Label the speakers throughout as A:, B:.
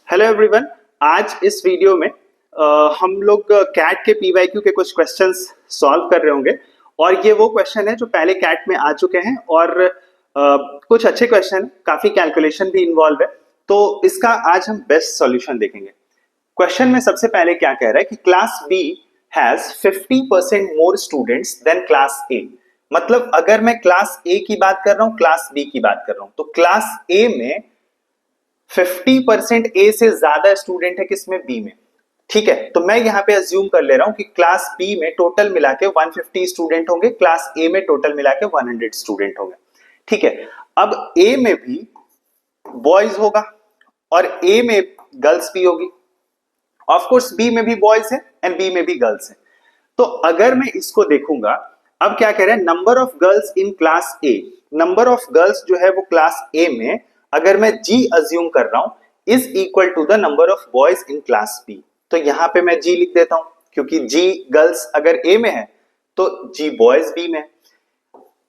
A: Hello everyone. आज इस video में हम लोग कैट के पीवाईक्यू के कुछ क्वेश्चंस सॉल्व कर रहे होंगे और ये वो क्वेश्चन है जो पहले कैट में आ चुके हैं और कुछ अच्छे क्वेश्चन, काफी कैलकुलेशन भी इन्वॉल्व है, तो इसका आज हम बेस्ट सॉल्यूशन देखेंगे। क्वेश्चन में सबसे पहले क्या कह रहा है कि class B has 50% more students than class A. मतलब अगर मैं क्लास ए की बात कर रहा हूँ, क्लास बी की बात कर रहा हूँ, तो क्लास ए में 50% ए से ज्यादा स्टूडेंट है किसमें, बी में। ठीक है, तो मैं यहां पे अज्यूम कर ले रहा हूं कि क्लास बी में टोटल मिला के 150 स्टूडेंट होंगे, क्लास ए में टोटल मिला के 100 स्टूडेंट होंगे। ठीक है, अब ए में भी बॉयज होगा और ए में गर्ल्स भी होगी। ऑफ कोर्स बी में भी बॉयज है एंड बी में भी गर्ल्स है। तो अगर मैं इसको देखूंगा, अब क्या कह रहे हैं, number of girls in class A, number of girls जो है वो क्लास ए में अगर मैं जी अज्यूम कर रहा हूं is equal to the number of boys in class B. तो यहां पे मैं जी लिख देता हूं क्योंकि जी गर्ल्स अगर ए में है तो जी बॉयज बी में।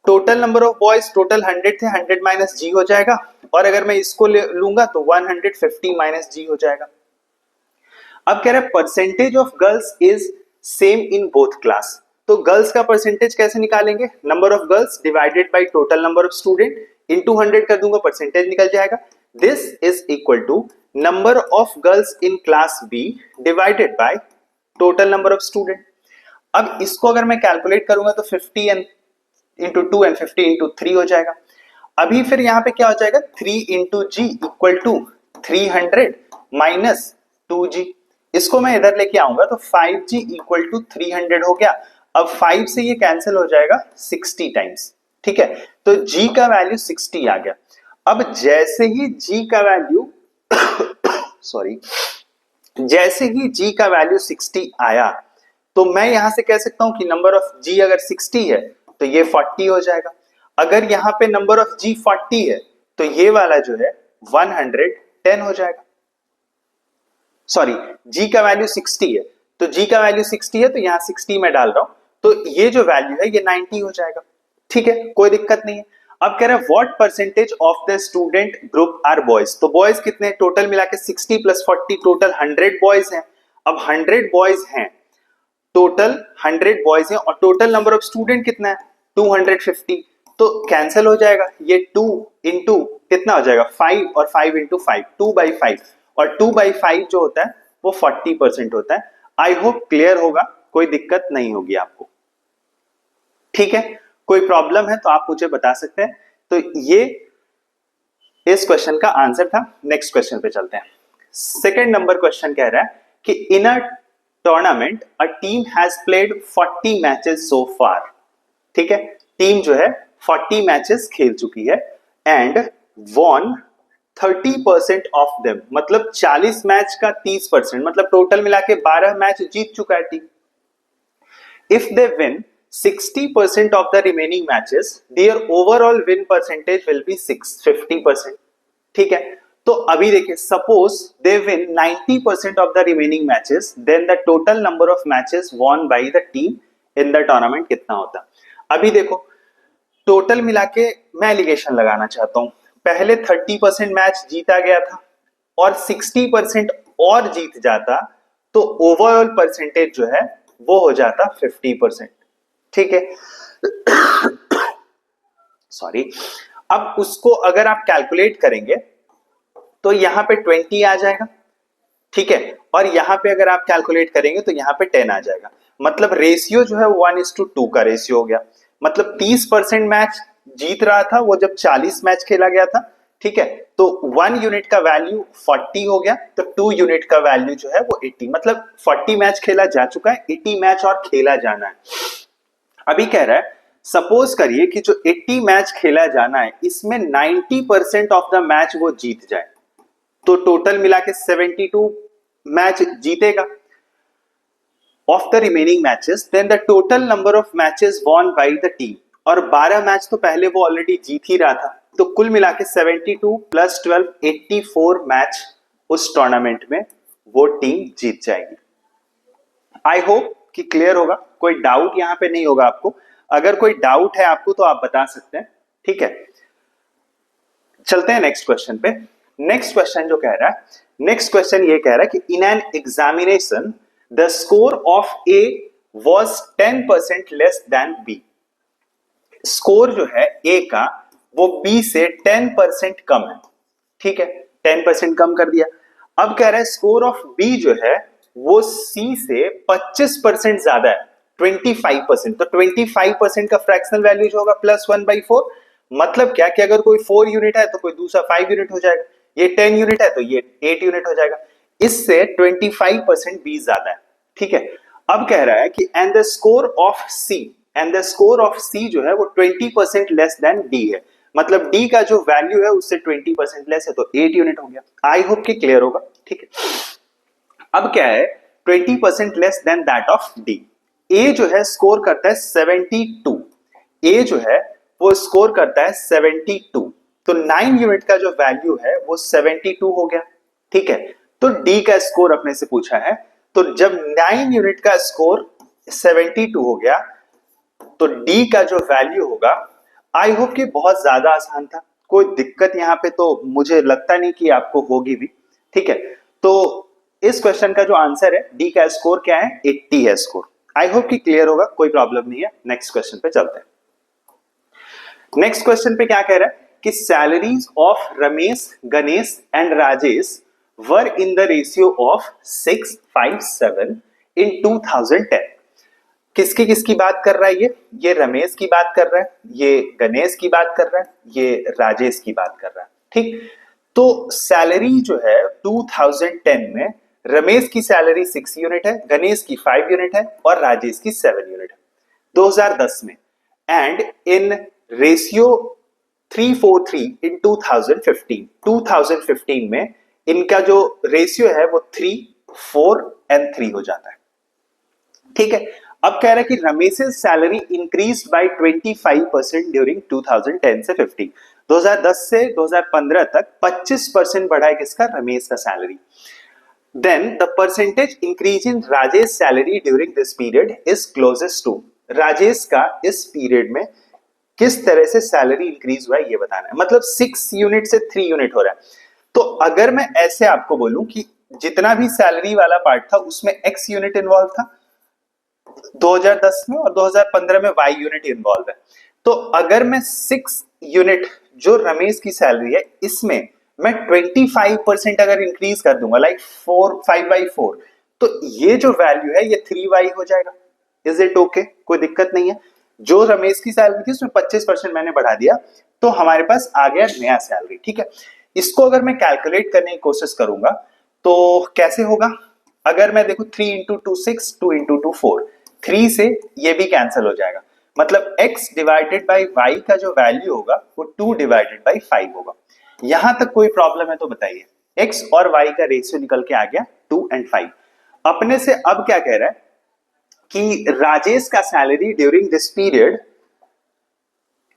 A: Total number of boys total 100 थे, 100 माइनस जी हो जाएगा और अगर मैं इसको लूंगा तो 150 माइनस जी हो जाएगा। अब कह रहे हैं percentage of girls is same in both class. तो गर्ल्स का परसेंटेज कैसे निकालेंगे, number of girls divided by total number of student into 100 कर दूंगा, परसेंटेज निकल जाएगा। This is equal to number of girls in class B divided by total number of student. अब इसको अगर मैं कैलकुलेट करूंगा तो 50 एंड इंटू 2 एंड 50 इंटू 3 हो जाएगा। अभी फिर यहां पे क्या हो जाएगा, 3 into G equal to 300 minus 2g। इसको मैं इधर लेके आऊंगा तो 5g इक्वल टू 300 हो गया। अब 5 से ये कैंसिल हो जाएगा 60 टाइम्स। ठीक है, तो g का वैल्यू 60 आ गया। अब जैसे ही g का वैल्यू सॉरी जैसे ही g का वैल्यू 60 आया तो मैं यहां से कह सकता हूं कि नंबर ऑफ g अगर 60 है तो ये 40 हो जाएगा। अगर यहां पे नंबर ऑफ g 40 है तो ये वाला जो है 110 हो जाएगा। सॉरी, g का वैल्यू 60 है तो g का वैल्यू 60 है तो यहां 60 में डाल रहा हूं तो ये जो वैल्यू है ये 90 हो जाएगा। ठीक है, कोई दिक्कत नहीं है। अब कह रहा है what percentage of the student group are boys. तो बॉयज कितने, टोटल मिला के 60 प्लस 40 टोटल 100 बॉयज हैं। अब 100 बॉयज हैं, टोटल 100 बॉयज हैं और टोटल नंबर ऑफ स्टूडेंट कितना है 250। तो कैंसिल हो जाएगा, ये 2 इंटू कितना हो जाएगा 5 और 5 इंटू 5 2/5 और 2/5 जो होता है वो 40% होता है। आई होप क्लियर होगा, कोई दिक्कत नहीं होगी आपको। ठीक है, कोई प्रॉब्लम है तो आप मुझे बता सकते हैं। तो ये इस क्वेश्चन का आंसर था। नेक्स्ट क्वेश्चन पे चलते हैं। सेकंड नंबर क्वेश्चन कह रहा है कि in a tournament a team has played 40 matches so far. ठीक है, टीम जो है 40 मैचेस खेल चुकी है एंड वॉन 30% ऑफ देम। मतलब 40 मैच का 30%, मतलब टोटल मिला के 12 मैच जीत चुका है team. If they win 60% of the remaining matches, their overall win percentage will be 50%। ठीक है, तो अभी देखिए, suppose they win 90% of the remaining matches, then the total number of matches won by the team in the tournament कितना होता। अभी देखो, total मिला के मैं एलिगेशन लगाना चाहता हूं, पहले 30% मैच जीता गया था और 60% और जीत जाता तो ओवरऑल परसेंटेज जो है वो हो जाता 50%। ठीक है, सॉरी। अब उसको अगर आप कैलकुलेट करेंगे तो यहां पे 20 आ जाएगा। ठीक है, और यहां पे अगर आप कैलकुलेट करेंगे तो यहां पे 10 आ जाएगा। मतलब रेशियो जो है 1:2 का रेशियो हो गया। मतलब 30% मैच जीत रहा था वो जब 40 मैच खेला गया था। ठीक है, तो 1 यूनिट का वैल्यू 40 हो गया तो 2 यूनिट का वैल्यू जो है वो 80। मतलब 40 मैच खेला जा चुका है, 80 मैच और खेला जाना है। अभी कह रहा है सपोज करिए कि जो 80 मैच खेला जाना है इसमें 90% ऑफ द मैच वो जीत जाए तो टोटल मिला के 72 मैच जीतेगा of the remaining matches, then the total number of matches won by the team. और 12 मैच तो पहले वो ऑलरेडी जीत ही रहा था तो कुल मिला के 72 प्लस 12 84 मैच उस टूर्नामेंट में वो टीम जीत जाएगी। आई होप कि क्लियर होगा, कोई डाउट यहां पे नहीं होगा आपको। अगर कोई डाउट है आपको तो आप बता सकते हैं। ठीक है, चलते हैं नेक्स्ट क्वेश्चन पे। नेक्स्ट क्वेश्चन जो कह रहा है, नेक्स्ट क्वेश्चन ये कह रहा है कि in an examination the score of A was 10% less than B. Score जो है ए का वो बी से 10% कम है, ठीक है, 10% कम कर दिया। अब कह रहा है स्कोर ऑफ बी जो है वो सी से 25% ज्यादा है, 25%। तो 25% का फ्रैक्शनल वैल्यू जो होगा +1/4। मतलब क्या कि अगर कोई 4 यूनिट है तो कोई दूसरा 5 यूनिट हो जाएगा, ये 10 यूनिट है तो ये 8 यूनिट हो जाएगा। इससे 25% बी ज्यादा है, ठीक है। अब कह रहा है कि and the score of C, and the score of C जो है वो 20% लेस देन डी है। मतलब डी का जो वैल्यू है उससे 20% लेस है, तो 8 यूनिट हो गया। आई होप कि क्लियर होगा, ठीक है। अब क्या है, 20% less than that of D. A जो है स्कोर करता है 72, ए जो है वो स्कोर करता है 72, तो 9 यूनिट का जो वैल्यू है वो 72 हो गया, ठीक है। तो डी का स्कोर अपने से पूछा है, तो जब 9 यूनिट का स्कोर 72 हो गया तो डी का जो वैल्यू होगा, आई होप कि बहुत ज्यादा आसान था, कोई दिक्कत यहां पे तो मुझे लगता नहीं कि आपको होगी भी, ठीक है। तो इस क्वेश्चन का जो आंसर है डी का स्कोर क्या है, 80 है स्कोर। आई होप कि क्लियर होगा, कोई प्रॉब्लम नहीं है। नेक्स्ट क्वेश्चन पे चलते हैं। नेक्स्ट क्वेश्चन पे क्या कह रहा है कि salaries of Ramesh, Ganesh and Rajesh were in the ratio of 6:5:7 इन 2010। किसकी किसकी बात कर रहा है ये रमेश की बात कर रहा है, ये गणेश की बात कर रहा है, ये राजेश की बात कर रहा है, ठीक। तो सैलरी जो है 2010 में रमेश की सैलरी 6 यूनिट है, गणेश की 5 यूनिट है और राजेश की 7 यूनिट है 2010 में। एंड इन रेशियो 3:4:3 इन 2015, 2015 में इनका जो रेशियो है वो 3, 4 एंड 3 हो जाता है, ठीक है। अब कह रहा है कि Ramesh salary increase by 25% during 2010 से 15, 2010 से 2015 तक 25% बढ़ा है किसका, रमेश का salary. Then the percentage increase in Rajesh salary during this period is closest to. Rajesh का इस पीरियड में किस तरह से सैलरी इंक्रीज हुआ है ये बताना है। मतलब 6 यूनिट से 3 यूनिट हो रहा है। तो अगर मैं ऐसे आपको बोलूं कि जितना भी सैलरी वाला पार्ट था उसमें एक्स यूनिट इन्वॉल्व था 2010 में और 2015 में वाई यूनिट इन्वॉल्व है। तो अगर मैं 6 यूनिट जो रमेश की सैलरी है इसमें मैं 25% अगर इंक्रीज कर दूंगा, लाइक 5/4, तो ये जो वैल्यू है ये 3y हो जाएगा। इज इट ओके, कोई दिक्कत नहीं है। जो रमेश की सैलरी थी उसमें 25% मैंने बढ़ा दिया तो हमारे पास आ गया नया सैलरी, ठीक है। इसको अगर मैं कैलकुलेट करने की कोशिश करूंगा तो कैसे होगा, अगर मैं देखूं 3 इंटू 2 6, 2 इंटू 2 4, 3 से ये भी कैंसिल हो जाएगा। मतलब x डिवाइडेड बाई y का जो वैल्यू होगा वो 2 डिवाइडेड बाई 5 होगा। यहां तक कोई प्रॉब्लम है तो बताइए। x और y का रेशियो निकल के आ गया 2 और 5। अपने से अब क्या कह रहा है कि राजेश का सैलरी ड्यूरिंग दिस पीरियड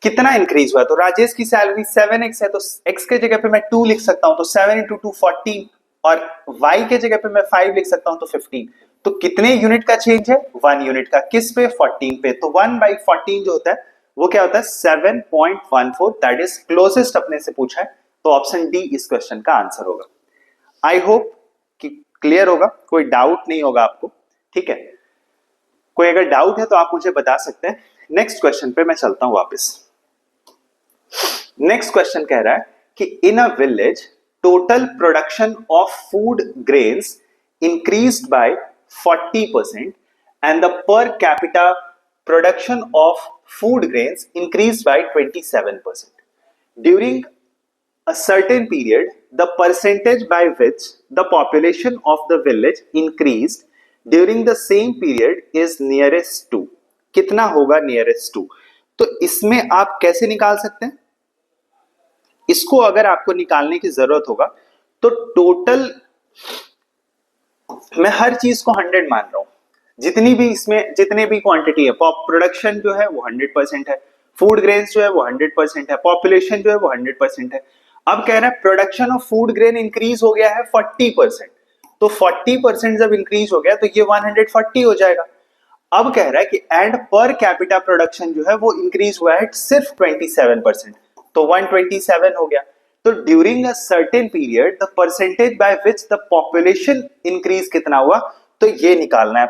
A: कितना इंक्रीज हुआ। तो राजेश की सैलरी 7x है तो x के जगह पे मैं 2 लिख सकता हूं, तो 7 इंटू 2 14, और y के जगह पे मैं 5 लिख सकता हूं तो 15। तो कितने यूनिट का चेंज है, 1 यूनिट का। किस पे, 14 पे। तो 1/14 जो होता है वो क्या होता है, 7.14। दैट इज क्लोजेस्ट अपने से पूछा है, तो ऑप्शन डी इस क्वेश्चन का आंसर होगा। आई होप कि क्लियर होगा, कोई डाउट नहीं होगा आपको, ठीक है। कोई अगर डाउट है तो आप मुझे बता सकते हैं। नेक्स्ट क्वेश्चन पे मैं चलता हूं वापस। नेक्स्ट क्वेश्चन कह रहा है कि in a village total production of food grains increased by 40% and the per capita production of food grains increased by 27%. During a certain period, the percentage by which the population of the village increased during the same period is nearest to. कितना होगा nearest to? तो इसमें आप कैसे निकाल सकते हैं? इसको अगर आपको निकालने की जरूरत होगा तो टोटल, मैं हर चीज को 100 मान रहा हूं, जितनी भी इसमें जितने भी क्वांटिटी है, प्रोडक्शन जो है वो 100% है, फूड ग्रेन्स जो है वो 100% है, पॉपुलेशन जो है वो 100% है। अब कह रहा है production of food grain increase हो गया है 40%, तो 40% जब इंक्रीज हो गया तो ये 140 हो जाएगा। अब कह रहा है कि एंड पर कैपिटा प्रोडक्शन जो है वो इंक्रीज हुआ है सिर्फ 27%, तो 127 हो गया। तो during a certain period the percentage by which the population increase कितना हुआ, तो ये निकालना है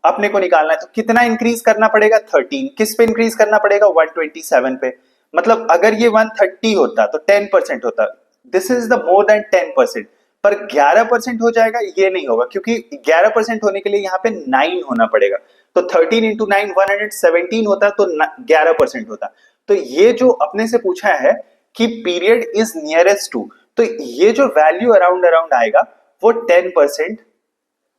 A: अपने को निकालना है। तो कितना इंक्रीज करना पड़ेगा, 13। किस पे इंक्रीज करना पड़ेगा, 127 पे। मतलब अगर ये 130 होता तो 10% होता, this is the more than 10%। पर 11% हो जाएगा, ये नहीं होगा, क्योंकि 11% होने के लिए यहाँ पे 9 होना पड़ेगा। तो 13 इंटू 9 117 होता, तो 11% होता। तो ये जो अपने से पूछा है कि पीरियड इज नियरेस्ट टू, तो ये जो वैल्यू अराउंड अराउंड आएगा वो 10%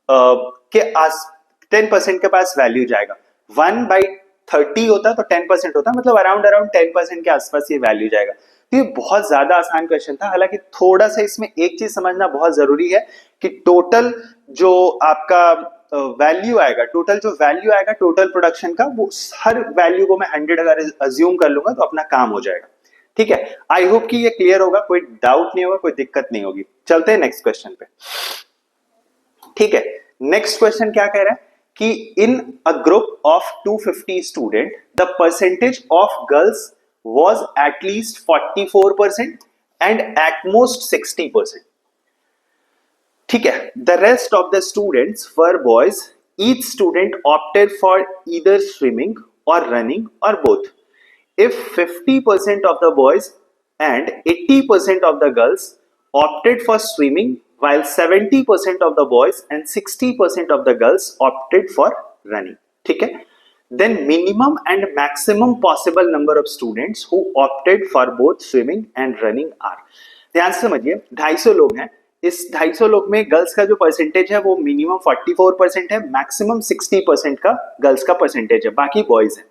A: के आस 10% के पास वैल्यू जाएगा। 1/30 होता तो 10% होता, मतलब अराउंड अराउंड 10% के आसपास ये वैल्यू जाएगा। तो ये बहुत ज्यादा आसान क्वेश्चन था। हालांकि थोड़ा सा इसमें एक चीज समझना बहुत जरूरी है कि टोटल जो आपका वैल्यू आएगा, टोटल प्रोडक्शन का, वो हर वैल्यू को मैं 100 अगर अज्यूम कर लूंगा तो अपना काम हो जाएगा। ठीक है, आई होप कि ये क्लियर होगा, कोई डाउट नहीं होगा, कोई दिक्कत नहीं होगी। चलते हैं नेक्स्ट क्वेश्चन पे। ठीक है, नेक्स्ट क्वेश्चन क्या कह रहा है कि in a group of 250 student the percentage of girls was at least 44% and at most 60%. ठीक है, the rest of the students were boys. Each student opted for either swimming or running or both. If 50% of the boys and 80% of the girls opted for swimming, while 70% of the boys and 60% of the girls opted for running. ठीक है, then minimum and maximum possible number of students who opted for both swimming and running are. ध्यान से समझिए, 250 लोग हैं। इस 250 लोग में गर्ल्स का जो परसेंटेज है वो मिनिमम 44% है, मैक्सिमम 60% का गर्ल्स का परसेंटेज है, बाकी बॉयज हैं।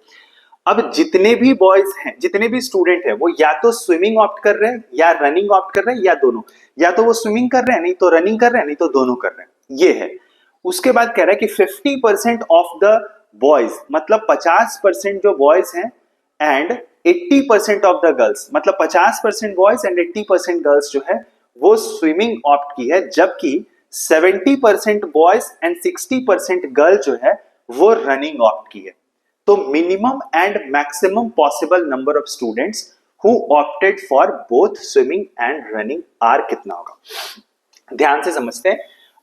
A: अब जितने भी बॉयज हैं, जितने भी स्टूडेंट हैं, वो या तो स्विमिंग ऑप्ट कर रहे हैं या रनिंग ऑप्ट कर रहे हैं, या दोनों। या तो वो स्विमिंग कर रहे हैं, नहीं तो रनिंग कर रहे हैं, नहीं तो दोनों कर रहे हैं। ये है। उसके बाद कह रहा है कि 50% ऑफ द बॉयज, मतलब 50% जो बॉयज हैं, एंड 80% ऑफ द गर्ल्स, मतलब 50% बॉयज एंड 80% गर्ल्स जो है वो स्विमिंग ऑप्ट की है, जबकि 70% बॉयज एंड 60% गर्ल जो है वो रनिंग ऑप्ट की है। तो minimum and maximum possible number of students who opted for both swimming and running are कितना होगा। ध्यान से समझते हैं।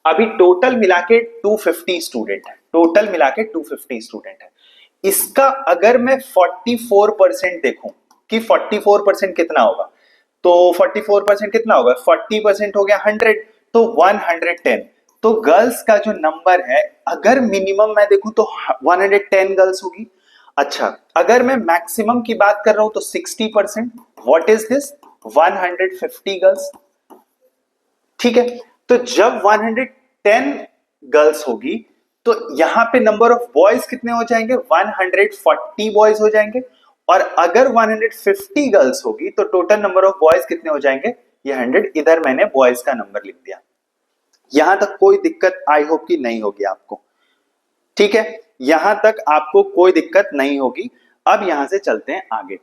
A: अभी टोटल मिला के 250 स्टूडेंट है, टोटल मिला के 250 स्टूडेंट है। इसका अगर मैं 44% देखूं कि 44% कितना होगा, तो 44% कितना होगा, 40% हो गया 100, तो 110। तो गर्ल्स का जो नंबर है, अगर मिनिमम मैं देखूं तो 110 गर्ल्स होगी। अच्छा, अगर मैं मैक्सिमम की बात कर रहा हूं तो 60%, व्हाट इज दिस, 150 गर्ल्स। ठीक है, तो जब 110 गर्ल्स होगी तो यहां पे नंबर ऑफ बॉयज कितने हो जाएंगे, 140 बॉयज हो जाएंगे। और अगर 150 गर्ल्स होगी तो टोटल नंबर ऑफ बॉयज कितने हो जाएंगे, ये 100। इधर मैंने बॉयज का नंबर लिख दिया। यहां तक कोई दिक्कत आई होप कि नहीं होगी आपको। ठीक है, यहां तक आपको कोई दिक्कत नहीं होगी। अब यहां से चलते हैं आगे।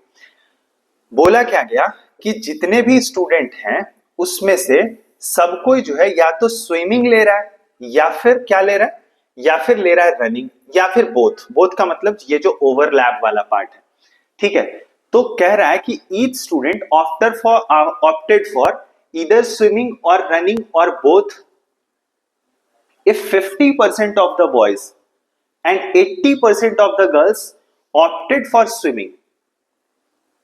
A: बोला क्या गया कि जितने भी स्टूडेंट हैं उसमें से सब कोई जो है या तो स्विमिंग ले रहा है, या फिर क्या ले रहा है, या फिर ले रहा है रनिंग, या फिर बोथ का मतलब ये जो ओवरलैप वाला पार्ट है। ठीक है, तो कह रहा है कि each student opted for either swimming और रनिंग और both if 50% of the boys and 80% of the girls opted for swimming,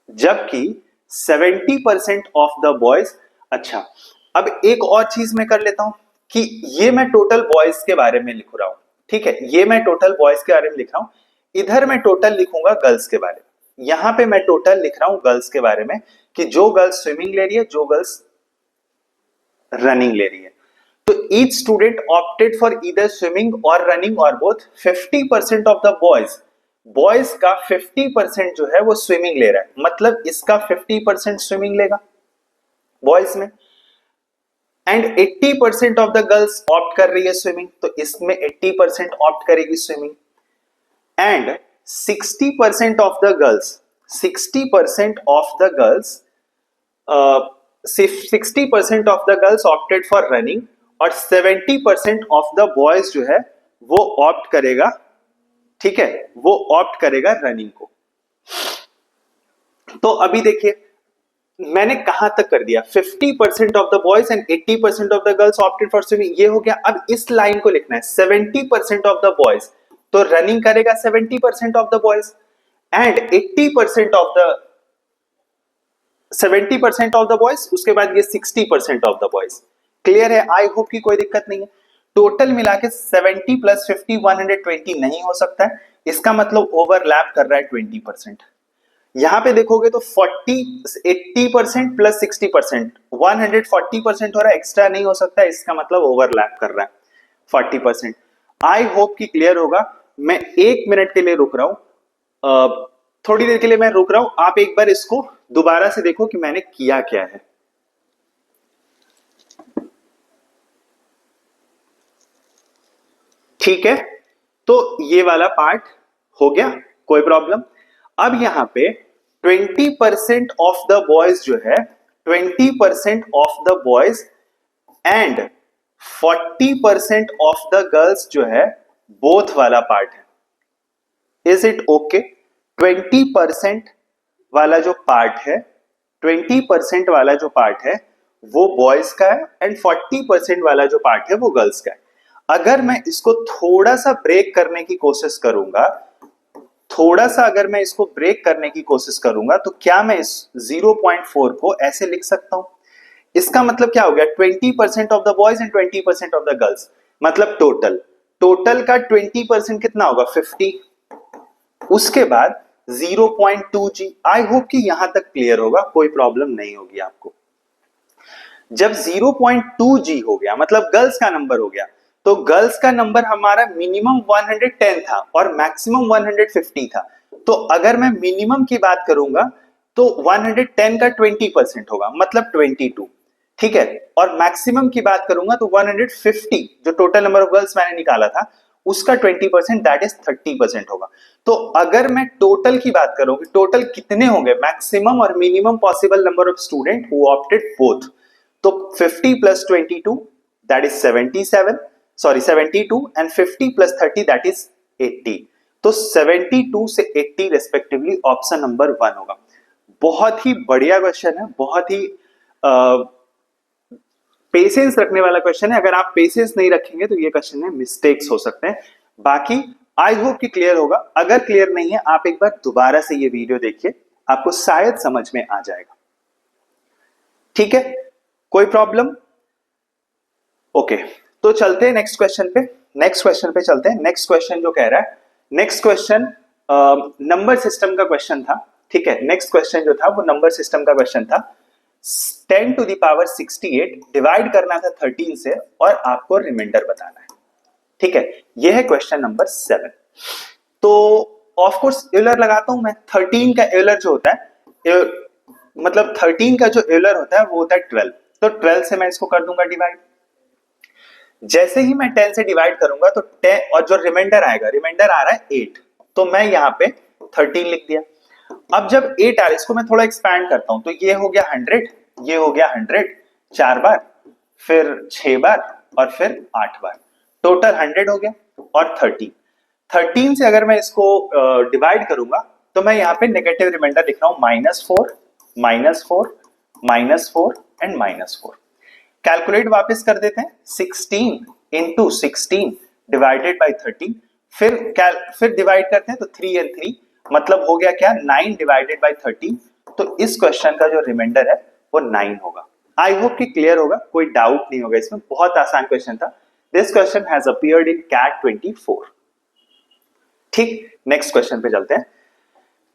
A: जबकि 70% ऑफ द बॉयज। अच्छा, अब एक और चीज मैं कर लेता हूं कि ये मैं टोटल बॉयज के बारे में लिख रहा हूं। ठीक है, ये मैं टोटल बॉयज के बारे में लिख रहा हूं। इधर मैं टोटल लिखूंगा गर्ल्स के बारे में। यहां पे मैं टोटल लिख रहा हूं गर्ल्स के बारे में कि जो गर्ल्स स्विमिंग ले रही है, जो गर्ल्स रनिंग ले रही है। तो each student opted for either swimming और रनिंग और बोथ। 50% ऑफ द बॉयज का 50% जो है वो स्विमिंग ले रहा है, मतलब इसका 50% स्विमिंग लेगा बॉयज में। And 80% of the girls opt कर रही है स्विमिंग, तो इसमें 80% ऑप्ट करेगी swimming. And 60% of the girls, 60% of the girls 60% of the girls opted for running और 70% ऑफ द बॉयज जो है वो ऑप्ट करेगा, ठीक है, वो ऑप्ट करेगा रनिंग को। तो अभी देखिए, मैंने कहां तक कर दिया, 50% of the boys and 80% of the girls opted for swimming, ये हो गया। अब इस लाइन को लिखना है 70% ऑफ द बॉयज, तो रनिंग करेगा 70% of the boys and 80% of the 70% of the boys, उसके बाद ये 60% ऑफ द बॉयज। क्लियर है? आई होप कि कोई दिक्कत नहीं है। टोटल मिला के 70 प्लस 50 120 नहीं हो सकता है, इसका मतलब ओवरलैप कर रहा है 20%। यहां पे देखोगे तो 80% प्लस 60%, 140% हो रहा है, एक्स्ट्रा नहीं हो सकता है, इसका मतलब ओवरलैप कर रहा है 40%। आई होप कि क्लियर होगा। मैं 1 मिनट के लिए रुक रहा हूं, थोड़ी देर के लिए मैं रुक रहा हूं, आप एक बार इसको दोबारा से देखो कि मैंने किया क्या है। ठीक है, तो ये वाला पार्ट हो गया, कोई प्रॉब्लम। अब यहां पे 20% ऑफ द बॉयज जो है, 20% of the boys and 40% of the girls जो है, बोथ वाला पार्ट है। Is it okay? 20% वाला जो पार्ट है, 20% वाला जो पार्ट है वो बॉयज का है एंड 40% वाला जो पार्ट है वो गर्ल्स का है। अगर मैं इसको थोड़ा सा ब्रेक करने की कोशिश करूंगा, अगर मैं इसको ब्रेक करने की कोशिश करूंगा, तो क्या मैं इस 0.4 को ऐसे लिख सकता हूं? इसका मतलब क्या हो गया, 20% of the boys and 20% of the girls, मतलब टोटल का 20% कितना होगा, 50। उसके बाद 0.2g। आई होप कि यहां तक क्लियर होगा, कोई प्रॉब्लम नहीं होगी आपको। जब 0.2g हो गया मतलब गर्ल्स का नंबर हो गया, तो गर्ल्स का नंबर हमारा मिनिमम 110 था और मैक्सिमम 150 था। तो अगर मैं मिनिमम की बात करूंगा तो 110 का 20% होगा, मतलब 22। ठीक है, और मैक्सिमम की बात करूंगा तो 150, जो टोटल नंबर ऑफ गर्ल्स मैंने निकाला था उसका 20%, दैट इज 30% होगा। तो अगर मैं टोटल की बात करूं, टोटल कितने होंगे, मैक्सिमम और minimum possible number of student who opted both, तो 50 plus 22 that is 72 and 50 plus 30 that is 80। तो 72 से 80 रेस्पेक्टिवली ऑप्शन नंबर 1 होगा। बहुत ही बढ़िया क्वेश्चन है, बहुत ही पेशेंस रखने वाला क्वेश्चन है। अगर आप पेशेंस नहीं रखेंगे तो ये क्वेश्चन में मिस्टेक्स हो सकते हैं। बाकी आई होप कि क्लियर होगा। अगर क्लियर नहीं है, आप एक बार दोबारा से ये वीडियो देखिए, आपको शायद समझ में आ जाएगा। ठीक है, कोई प्रॉब्लम? ओके, तो चलते हैं नेक्स्ट क्वेश्चन पे। चलते हैं। नेक्स्ट क्वेश्चन जो कह रहा है, नेक्स्ट क्वेश्चन नंबर सिस्टम का क्वेश्चन था। ठीक है, नेक्स्ट क्वेश्चन जो था वो नंबर सिस्टम का क्वेश्चन था। 10 to the power 68 डिवाइड करना था 13 से और आपको रिमाइंडर बताना है। ठीक है, यह है क्वेश्चन नंबर 7। तो ऑफ कोर्स एलर लगाता हूं मैं। 13 का एलर जो होता है, मतलब 13 का जो एलर होता है वो होता है 12। तो 12 से मैं इसको कर दूंगा डिवाइड। जैसे ही मैं 10 से डिवाइड करूंगा तो 10 और जो रिमाइंडर आएगा, रिमाइंडर आ रहा है 8, तो मैं यहां पे 13 लिख दिया। अब जब 8 आ रहा है, इसको मैं थोड़ा एक्सपैंड करता हूं, तो ये हो गया 100, ये हो गया 100 4 बार, फिर 6 बार और फिर 8 बार, टोटल 100 हो गया। और 13 से अगर मैं इसको डिवाइड करूंगा तो मैं यहाँ पे नेगेटिव रिमाइंडर लिख रहा हूं, -4 -4 -4 एंड -4। कैलकुलेट वापस कर देते हैं, 16 इंटू 16 डिवाइडेड बाई 13, फिर डिवाइड करते हैं तो 3 एंड 3, मतलब हो गया क्या, 9 डिवाइडेड बाई 13। तो इस क्वेश्चन का जो रिमाइंडर है वो 9 होगा। आई होप कि क्लियर होगा, कोई डाउट नहीं होगा इसमें, बहुत आसान क्वेश्चन था। This question has appeared in CAT 24। ठीक, नेक्स्ट क्वेश्चन पे चलते हैं।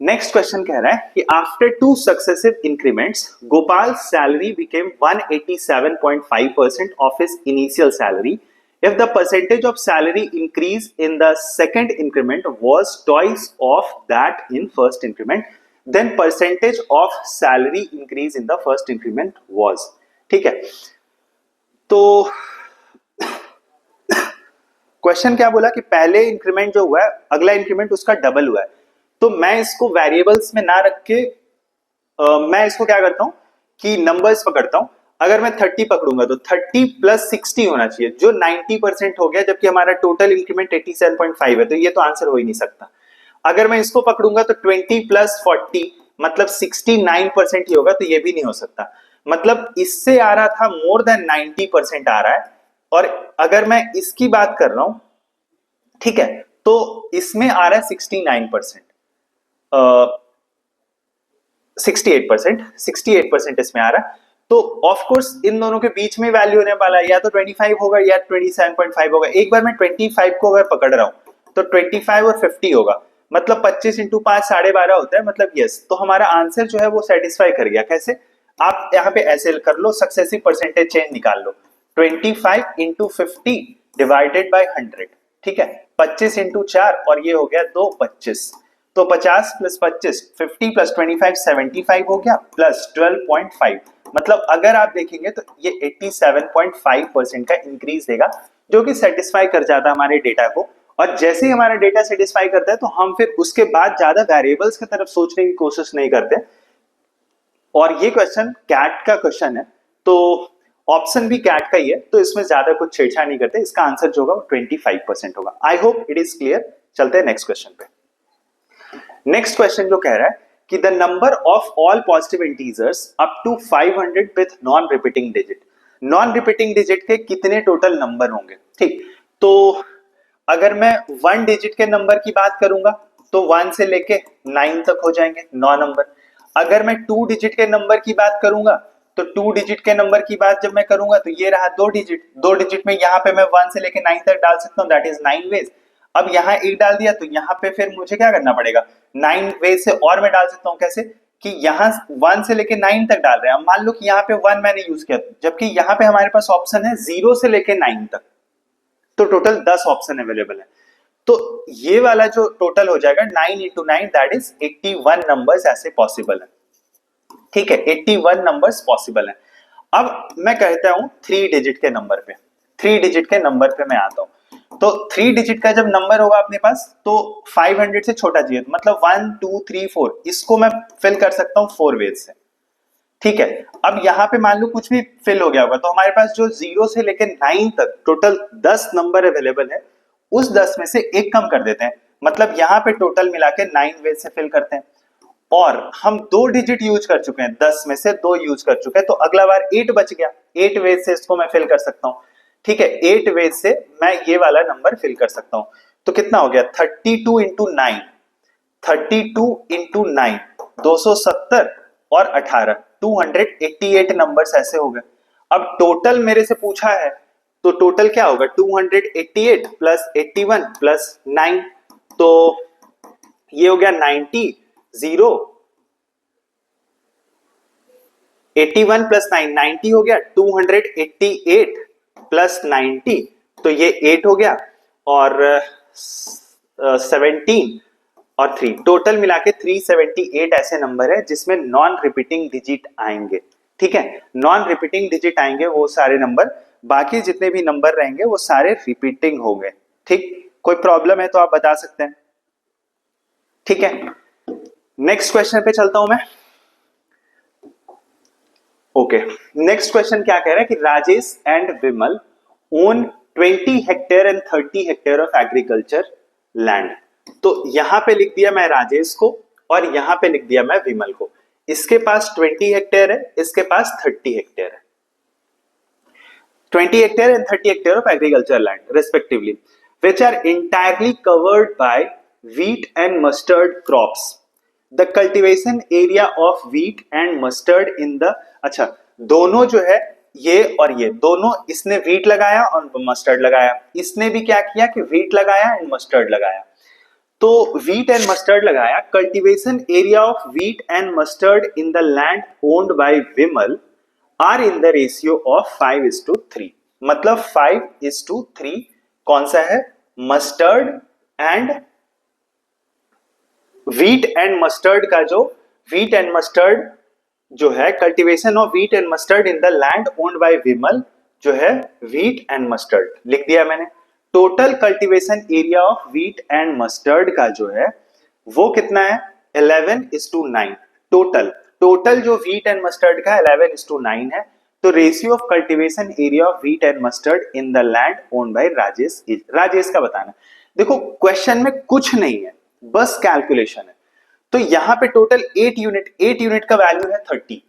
A: नेक्स्ट क्वेश्चन कह रहा है कि after 2 successive increments Gopal salary became 187.5% of his initial salary if the percentage of salary increase in the second increment was twice of that in first increment, then percentage of salary increase in the first increment was। ठीक है, तो question क्या बोला कि पहले increment जो हुआ है, अगला इंक्रीमेंट उसका डबल हुआ है। तो मैं इसको वेरिएबल्स में ना रख के मैं इसको क्या करता हूं कि नंबर्स पकड़ता हूं। अगर मैं 30 पकड़ूंगा तो 30 प्लस 60 होना चाहिए, जो 90% हो गया, जबकि हमारा टोटल इंक्रीमेंट 87.5 है, तो ये तो आंसर हो ही नहीं सकता। अगर मैं इसको पकड़ूंगा तो 20 प्लस 40 मतलब 69% ही होगा, तो ये भी नहीं हो सकता। मतलब इससे आ रहा था मोर देन 90% आ रहा है, और अगर मैं इसकी बात कर रहा हूं, ठीक है, तो इसमें आ रहा है 69%, 68% इसमें आ रहा है। तो ऑफ कोर्स इन दोनों के बीच में वैल्यू होने वाला है, या तो 25 होगा या 27.5 होगा। एक बार मैं 25 को अगर पकड़ रहा हूं तो 25 और 50 होगा, मतलब 25 इंटू 5 12.5 होता है, मतलब यस। तो हमारा आंसर जो है वो सेटिस्फाई कर गया। कैसे? आप यहाँ पे ऐसे कर लो, सक्सेसिव परसेंटेज चेंज निकाल लो, 25 इंटू 50 डिवाइडेड बाई 100, ठीक है, 25 इंटू 4 और ये हो गया 2 25, तो 50 प्लस 25 50 प्लस 25 75 हो गया, प्लस 12.5, मतलब अगर आप देखेंगे तो ये 87.5% का इंक्रीज देगा, जो कि सेटिस्फाई कर जाता है हमारे डेटा को। और जैसे ही हमारा डेटा सेटिस्फाई करता है तो हम फिर उसके बाद ज्यादा वेरिएबल्स की तरफ सोचने की कोशिश नहीं करते। और ये क्वेश्चन कैट का क्वेश्चन है, तो ऑप्शन भी कैट का ही है, तो इसमें ज्यादा कुछ छेड़छाड़ नहीं करते। इसका आंसर जो होगा वो 25% होगा। I hope it is clear. चलते हैं नेक्स्ट क्वेश्चन पे। नेक्स्ट क्वेश्चन जो कह रहा है कि the number of all positive integers up to 500 with non repeating digit, non repeating digit के कितने टोटल नंबर होंगे? ठीक, तो अगर मैं 1 डिजिट के नंबर की बात करूंगा तो 1 से लेके 9 तक हो जाएंगे 9 नंबर। अगर मैं 2 डिजिट के नंबर की बात करूंगा तो 2 डिजिट के नंबर की बात जब मैं करूंगा तो ये रहा 2 डिजिट। 2 डिजिट में यहाँ पे मैं 1 से लेके 9 तक डाल सकता हूँ, दैट इज 9 वेज। अब यहाँ 1 डाल दिया तो यहाँ पे फिर मुझे क्या करना पड़ेगा, 9 वेज से और मैं डाल सकता हूँ। कैसे? कि यहाँ 1 से लेके 9 तक डाल रहे हैं। अब मान लो कि यहाँ पे 1 मैंने यूज किया, जबकि यहाँ पे हमारे पास ऑप्शन है 0 से लेके 9 तक, तो टोटल 10 ऑप्शन अवेलेबल है। तो ये वाला जो टोटल हो जाएगा 9 इंटू 9, दैट इज 81 नंबर्स ऐसे पॉसिबल है। ठीक है, 81 नंबर्स पॉसिबल है। अब मैं कहता हूं 3 डिजिट के नंबर पे, 3 डिजिट के नंबर पे मैं आता हूं। तो 3 डिजिट का जब नंबर होगा अपने पास तो 500 से छोटा चाहिए, मतलब 1 2 3 4, इसको मैं फिल कर सकता हूं 4 वेज से। ठीक है, अब यहाँ पे मान लो कुछ भी फिल हो गया होगा, तो हमारे पास जो 0 से लेकर 9 तक टोटल 10 नंबर अवेलेबल है, उस 10 में से एक कम कर देते हैं, मतलब यहाँ पे टोटल मिला के 9 वेज से फिल करते हैं। और हम 2 डिजिट यूज कर चुके हैं, 10 में से 2 यूज कर चुके हैं, तो अगला बार 8 बच गया, 8 वेज से इसको मैं फिल कर सकता हूं। ठीक है, 8 वेज से मैं ये वाला नंबर फिल कर सकता हूं। तो कितना हो गया, 32 इंटू 9, 32 इंटू 9 270 और 18, 288 नंबर्स ऐसे हो गए। अब टोटल मेरे से पूछा है, तो टोटल क्या होगा, 288 प्लस 81 प्लस 9, तो ये हो गया 90, 0 81 प्लस 9 90 हो गया, 288 प्लस 90, तो ये 8 हो गया, और 17 और 3, टोटल मिला के 378 ऐसे नंबर है जिसमें नॉन रिपीटिंग डिजिट आएंगे। ठीक है, नॉन रिपीटिंग डिजिट आएंगे वो सारे नंबर, बाकी जितने भी नंबर रहेंगे वो सारे रिपीटिंग होंगे। ठीक, कोई प्रॉब्लम है तो आप बता सकते हैं। ठीक है, नेक्स्ट क्वेश्चन पे चलता हूं मैं। ओके, नेक्स्ट क्वेश्चन क्या कह रहा है कि Rajesh and Vimal own 20 hectare and 30 hectare of agriculture land. तो यहां पे लिख दिया मैं राजेश को और यहां पे लिख दिया मैं विमल को। इसके पास 20 हेक्टेयर है, इसके पास 30 हेक्टेयर है। 20 hectare and 30 hectare of agriculture land respectively, which are entirely covered by wheat and mustard crops. The cultivation area of wheat and mustard in the, अच्छा दोनों जो है ये और ये दोनों, इसने wheat लगाया और mustard लगाया, इसने भी क्या किया कि wheat लगाया एंड mustard लगाया। तो wheat and mustard लगाया, cultivation area of wheat and mustard in the land owned by Vimal are in the ratio of 5:3, मतलब 5:3 कौन सा है, mustard and wheat and mustard का, जो व्हीट एंड मस्टर्ड जो है cultivation of wheat and mustard in the land owned by Vimal, जो है व्हीट एंड मस्टर्ड लिख दिया मैंने। Total cultivation area of wheat and mustard का जो है वो कितना है, 11:9। टोटल जो व्हीट एंड मस्टर्ड का 11:9 है। तो ratio of cultivation area of wheat and mustard in the land owned bye Rajesh is, Rajesh का बताना। देखो क्वेश्चन में कुछ नहीं है, बस कैलकुलेशन है। तो यहाँ पे टोटल 8 यूनिट का वैल्यू है 30,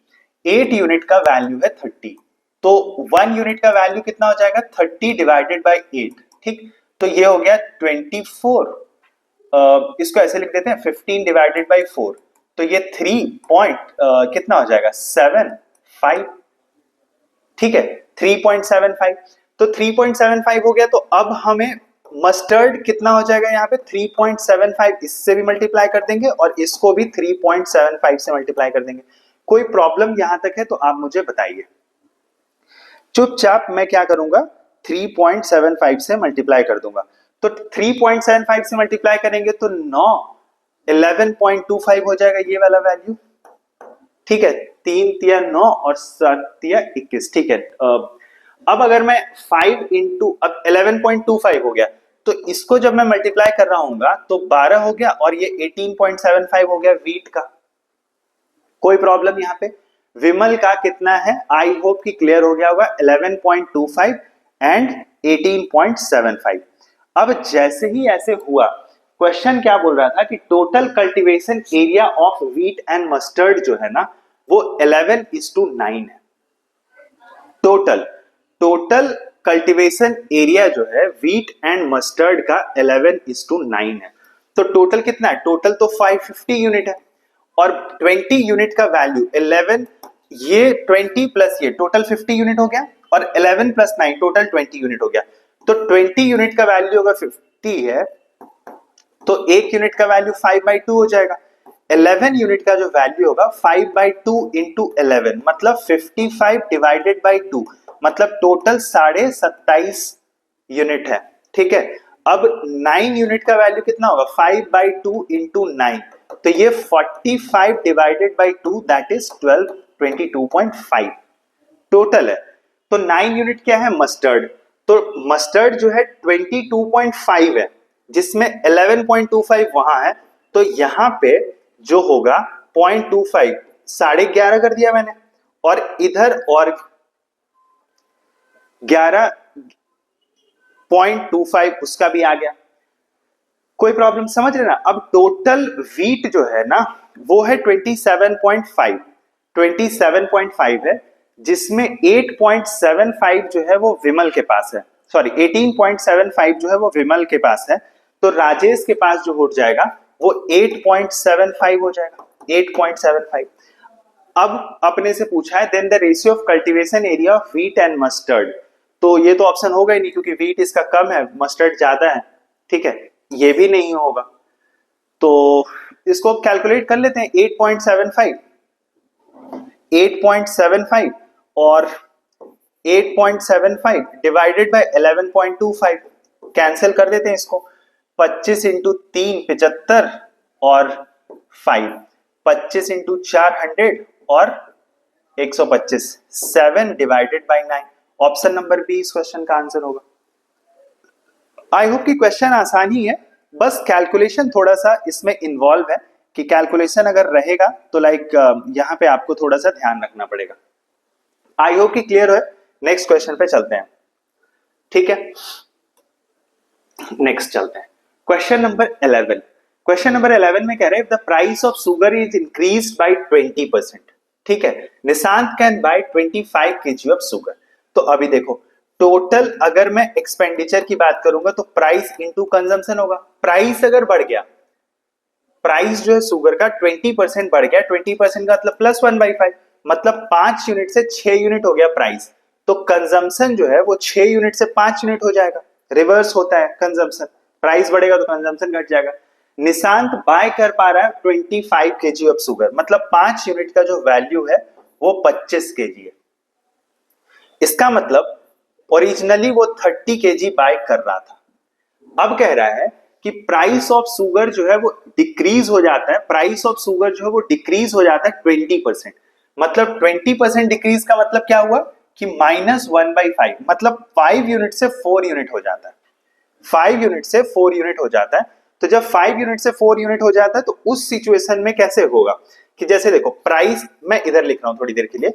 A: 8 यूनिट का वैल्यू है 30, तो 1 यूनिट का वैल्यू कितना हो जाएगा 30 डिवाइडेड बाय 8, ठीक, तो ये हो गया 24, इसको ऐसे लिख देते हैं 15 डिवाइडेड बाय 4, तो ये 3 पॉइंट कितना हो जाएगा 75, ठीक है 3.75, तो 3.75 हो गया, तो अब हमें मस्टर्ड कितना हो जाएगा यहाँ पे 3.75, इससे भी मल्टीप्लाई कर देंगे और इसको भी 3.75 से मल्टीप्लाई कर देंगे। कोई प्रॉब्लम यहां तक है तो आप मुझे बताइए। चुपचाप मैं क्या करूंगा 3.75 से मल्टीप्लाई कर दूंगा, तो 3.75 से मल्टीप्लाई करेंगे तो 9 11.25 हो जाएगा ये वाला वैल्यू, ठीक है, 3 तिया 9 और 7 तिया 21, ठीक है। अब अगर मैं 5 इंटू अब 11.25 हो गया, तो इसको जब मैं मल्टीप्लाई कर रहा हूँ तो 12 हो गया और ये 18.75 हो गया वीट का। कोई प्रॉब्लम यहाँ पे? विमल का कितना है? आई होप कि क्लियर हो गया होगा, 11.25 एंड 18.75। अब जैसे ही ऐसे हुआ, क्वेश्चन क्या बोल रहा था कि total cultivation area of wheat and mustard जो है ना वो 11:9 है। टोटल कल्टीवेशन एरिया जो है व्हीट एंड मस्टर्ड का 11:9 है। तो टोटल कितना है? टोटल तो 550 यूनिट है और 20 यूनिट का वैल्यू 11, ये 20 प्लस ये टोटल 50 यूनिट हो गया और 11 प्लस 9 टोटल 20 यूनिट हो गया। तो 20 यूनिट का वैल्यू अगर 50 है तो एक यूनिट का वैल्यू 5/2 हो जाएगा। 11 यूनिट का जो वैल्यू होगा 5/2 इंटू 11 मतलब 55 डिवाइडेड बाई 2 मतलब टोटल 27.5 यूनिट है, ठीक है। अब 9 यूनिट का वैल्यू कितना होगा 5/2 इंटू 9, तो ये 45 divided by 2 that is 22.5 total है। तो 9 यूनिट क्या है? मस्टर्ड। तो मस्टर्ड जो है 22.5 है जिसमें 11.25 वहां है, तो यहां पे जो होगा 0.25 11.5 कर दिया मैंने और इधर और 11.25 उसका भी आ गया। कोई प्रॉब्लम समझ रहे ना? अब टोटल वीट जो है ना वो है 27.5 है जिसमें 8.75 जो है वो विमल के पास है, सॉरी 18.75 जो है वो विमल के पास है, तो राजेश के पास जो हो जाएगा वो 8.75 हो जाएगा, 8.75। अब अपने से पूछा है then the ratio of cultivation area of wheat and mustard, तो ये तो ऑप्शन होगा ही नहीं क्योंकि व्हीट इसका कम है मस्टर्ड ज्यादा है, ठीक है, ये भी नहीं होगा। तो इसको कैलकुलेट कर लेते हैं 8.75 और 8.75 डिवाइडेड बाय 11.25 कैंसिल कर देते हैं इसको, 25 इंटू 3 75 और 5, 25 इंटू 4 100 और 125, 7 divided by 9। Option number B इस क्वेश्चन का आंसर होगा। आई होप कि क्वेश्चन आसान ही है, बस कैलकुलेशन थोड़ा सा इसमें इन्वॉल्व है कि कैलकुलेशन अगर रहेगा तो लाइक यहाँ पे आपको थोड़ा सा ध्यान रखना पड़ेगा। आई होप कि क्लियर है। नेक्स्ट क्वेश्चन पे चलते हैं, ठीक है, नेक्स्ट चलते हैं। क्वेश्चन नंबर 11, क्वेश्चन नंबर 11 में कह रहे हैं the price of sugar is increased by 20%, ठीक है, Nishant can buy 25 kg of sugar. तो अभी देखो टोटल अगर मैं एक्सपेंडिचर की बात करूंगा तो प्राइस इंटू कंजम्पशन होगा। प्राइस अगर बढ़ गया, प्राइस जो है शुगर का 20% बढ़ गया, 20% का मतलब प्लस 1/5 मतलब 5 यूनिट से 6 यूनिट हो गया प्राइस, तो कंजम्पशन जो है वो 6 यूनिट से 5 यूनिट हो जाएगा, रिवर्स होता है कंजम्पशन, प्राइस बढ़ेगा तो कंजम्पशन घट जाएगा। निशांत बाय कर पा रहा है 25 kg ऑफ शुगर मतलब 5 यूनिट का जो वैल्यू है वो 25 kg है। इसका मतलब ओरिजिनली वो 30 kg बाय कर रहा था, अब कह रहा है कि प्राइस ऑफ शुगर जो है वो डिक्रीज हो जाता है, प्राइस ऑफ शुगर जो है वो डिक्रीज हो जाता है 20%, मतलब 20% डिक्रीज का मतलब क्या हुआ कि -1/5 मतलब 5 यूनिट से 4 यूनिट हो जाता है, 5 यूनिट से 4 यूनिट हो जाता है। तो जब 5 यूनिट से 4 यूनिट हो जाता है तो उस सिचुएशन में कैसे होगा कि जैसे देखो प्राइस मैं इधर लिख रहा हूं थोड़ी देर के लिए,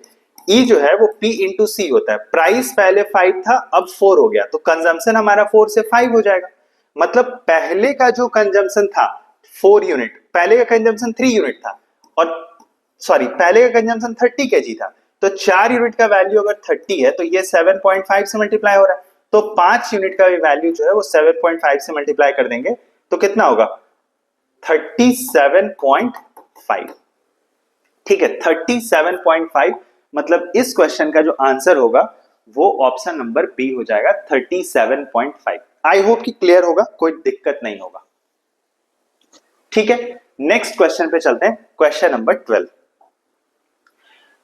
A: E जो है वो P इंटू सी होता है, प्राइस पहले 5 था अब 4 हो गया तो कंजम्पशन हमारा 4 से 5 हो जाएगा, मतलब पहले का जो कंजम्पशन था 4 यूनिट, पहले का कंजम्पशन 3 यूनिट था, और सॉरी पहले का कंजम्पशन 30 केजी था, तो 4 यूनिट का वैल्यू अगर 30 है तो ये 7.5 से मल्टीप्लाई हो रहा है, तो 5 यूनिट का वैल्यू जो है वो 7.5 से मल्टीप्लाई कर देंगे तो कितना होगा 37.5। ठीक है, 37.5, मतलब इस क्वेश्चन का जो आंसर होगा वो ऑप्शन नंबर बी हो जाएगा 37.5। आई होप कि क्लियर होगा, कोई दिक्कत नहीं होगा। ठीक है, नेक्स्ट क्वेश्चन पे चलते हैं, क्वेश्चन नंबर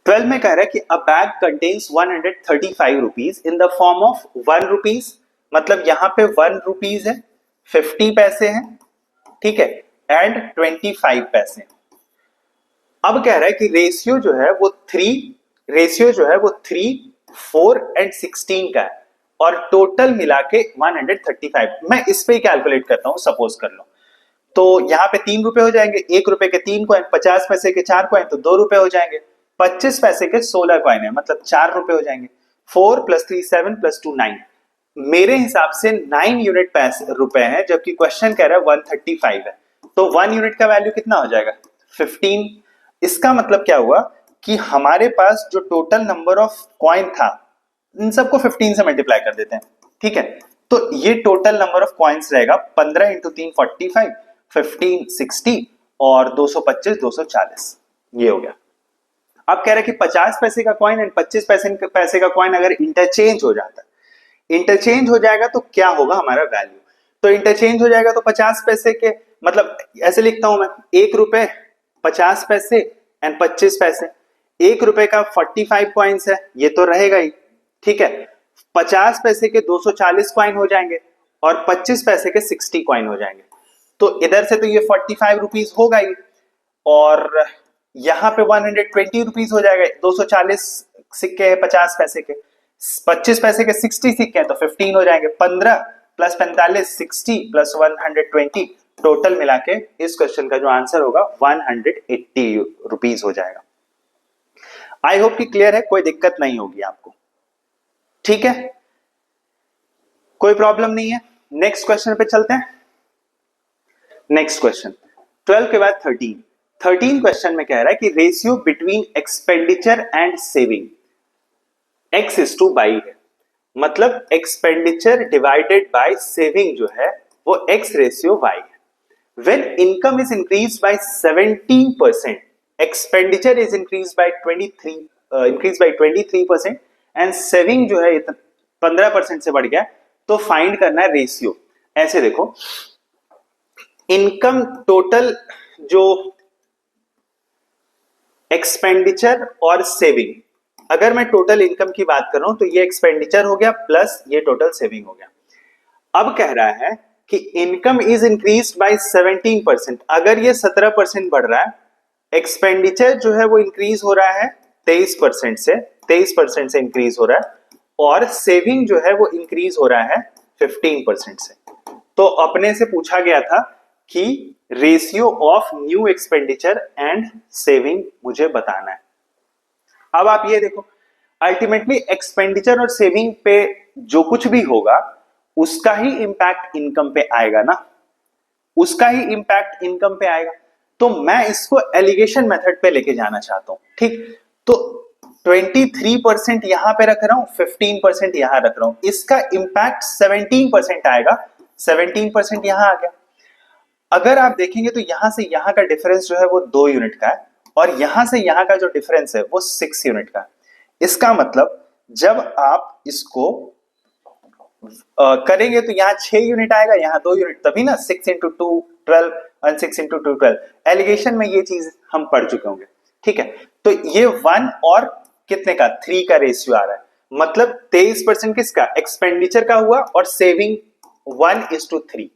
A: 12 में कह रहा है कि अ bag contains 135 rupees in the form of 1 rupees, मतलब यहां पे 1 रुपीज है, 50 पैसे हैं, ठीक है, एंड 25 पैसे। अब कह रहा है कि रेशियो जो है वो 3, 4 एंड 16 का है, और टोटल मिला के 135। मैं इस पे ही कैलकुलेट करता हूं, सपोज कर लो, तो यहां पे 3 रुपए हो जाएंगे, 1 रुपए के 3 कॉइन, 50 पैसे के 4 कॉइन, तो 2 रुपए हो जाएंगे, 25 पैसे के 16 कॉइन है, मतलब 4 रुपए हो जाएंगे। 4 + 3 7 + 2 9, मेरे हिसाब से 9 यूनिट पैसे रुपए हैं, जबकि क्वेश्चन कह रहा है 135 है, तो 1 यूनिट का वैल्यू कितना हो जाएगा 15। इसका मतलब क्या हुआ कि हमारे पास जो टोटल नंबर ऑफ कॉइन था, इन सबको 15 से मल्टीप्लाई कर देते हैं, ठीक है, तो ये टोटल नंबर ऑफ कॉइन्स रहेगा 15 × 3 45, 15 60, और 225 240, ये हो गया। अब कह रहे हैं कि 50 पैसे का कॉइन एंड 25 पैसे का कॉइन अगर इंटरचेंज हो जाता है, इंटरचेंज हो जाएगा तो क्या होगा हमारा वैल्यू, तो इंटरचेंज हो जाएगा तो 50 पैसे के, मतलब ऐसे लिखता हूं मैं, 1 रुपए 50 पैसे एंड 25 पैसे, 1 रुपए का 45 कॉइन्स है, ये तो रहेगा ही, ठीक है, 50 पैसे के 240 कॉइन हो जाएंगे, और 25 पैसे के 60 कॉइन हो जाएंगे, तो इधर से तो ये 45 रुपीज होगा ही, और यहां पे 120 रुपीज हो जाएगा, 240 सिक्के हैं 50 पैसे के, 25 पैसे के 60 सिक्के हैं तो 15 हो जाएंगे, 15 + 45 60 + 120, टोटल मिला के इस क्वेश्चन का जो आंसर होगा 180 रुपीज हो जाएगा। आई होप कि क्लियर है, कोई दिक्कत नहीं होगी आपको, ठीक है, कोई प्रॉब्लम नहीं है। नेक्स्ट क्वेश्चन पे चलते हैं। नेक्स्ट क्वेश्चन 12 के बाद 13 क्वेश्चन में कह रहा है कि ratio between expenditure and saving X/Y है, मतलब एक्सपेंडिचर डिवाइडेड बाय सेविंग जो है वो X/Y है। When income is increased by 17%, expenditure is increased by 23% and saving जो है 15% से बढ़ गया, तो फाइंड करना है रेशियो। ऐसे देखो, इनकम टोटल जो एक्सपेंडिचर और सेविंग, अगर मैं टोटल इनकम की बात कर रहा हूं तो ये एक्सपेंडिचर हो गया प्लस ये टोटल सेविंग हो गया। अब कह रहा है कि इनकम इज इंक्रीज्ड बाय 17%, अगर ये 17% बढ़ रहा है, एक्सपेंडिचर जो है वो इंक्रीज हो रहा है 23% से इंक्रीज हो रहा है, और सेविंग जो है वो इंक्रीज हो रहा है 15% से। तो अपने से पूछा गया था कि ratio of new expenditure and saving मुझे बताना है। अब आप ये देखो, अल्टीमेटली एक्सपेंडिचर और सेविंग पे जो कुछ भी होगा उसका ही इंपैक्ट इनकम पे आएगा ना, उसका ही इंपैक्ट इनकम पे आएगा। तो मैं इसको एलिगेशन मेथड पे लेके जाना चाहता हूं, ठीक, तो 23% यहां पे रख रहा हूं, 15% यहां रख रहा हूं, इसका इंपैक्ट 17% आएगा, 17% यहां आ गया। अगर आप देखेंगे तो यहां से यहां का डिफरेंस जो है वो 2 यूनिट का है, और यहां से यहां का जो डिफरेंस है वो 6 यूनिट का है। इसका मतलब जब आप इसको करेंगे तो यहाँ 6 यूनिट आएगा, यहाँ 2 यूनिट, तभी ना 6 × 2 12 और 6 × 2 12। एलिगेशन में ये चीज हम पढ़ चुके होंगे, ठीक है। तो ये 1 और कितने का 3 का रेशियो आ रहा है, मतलब 23% किसका एक्सपेंडिचर का हुआ, और सेविंग 1:3।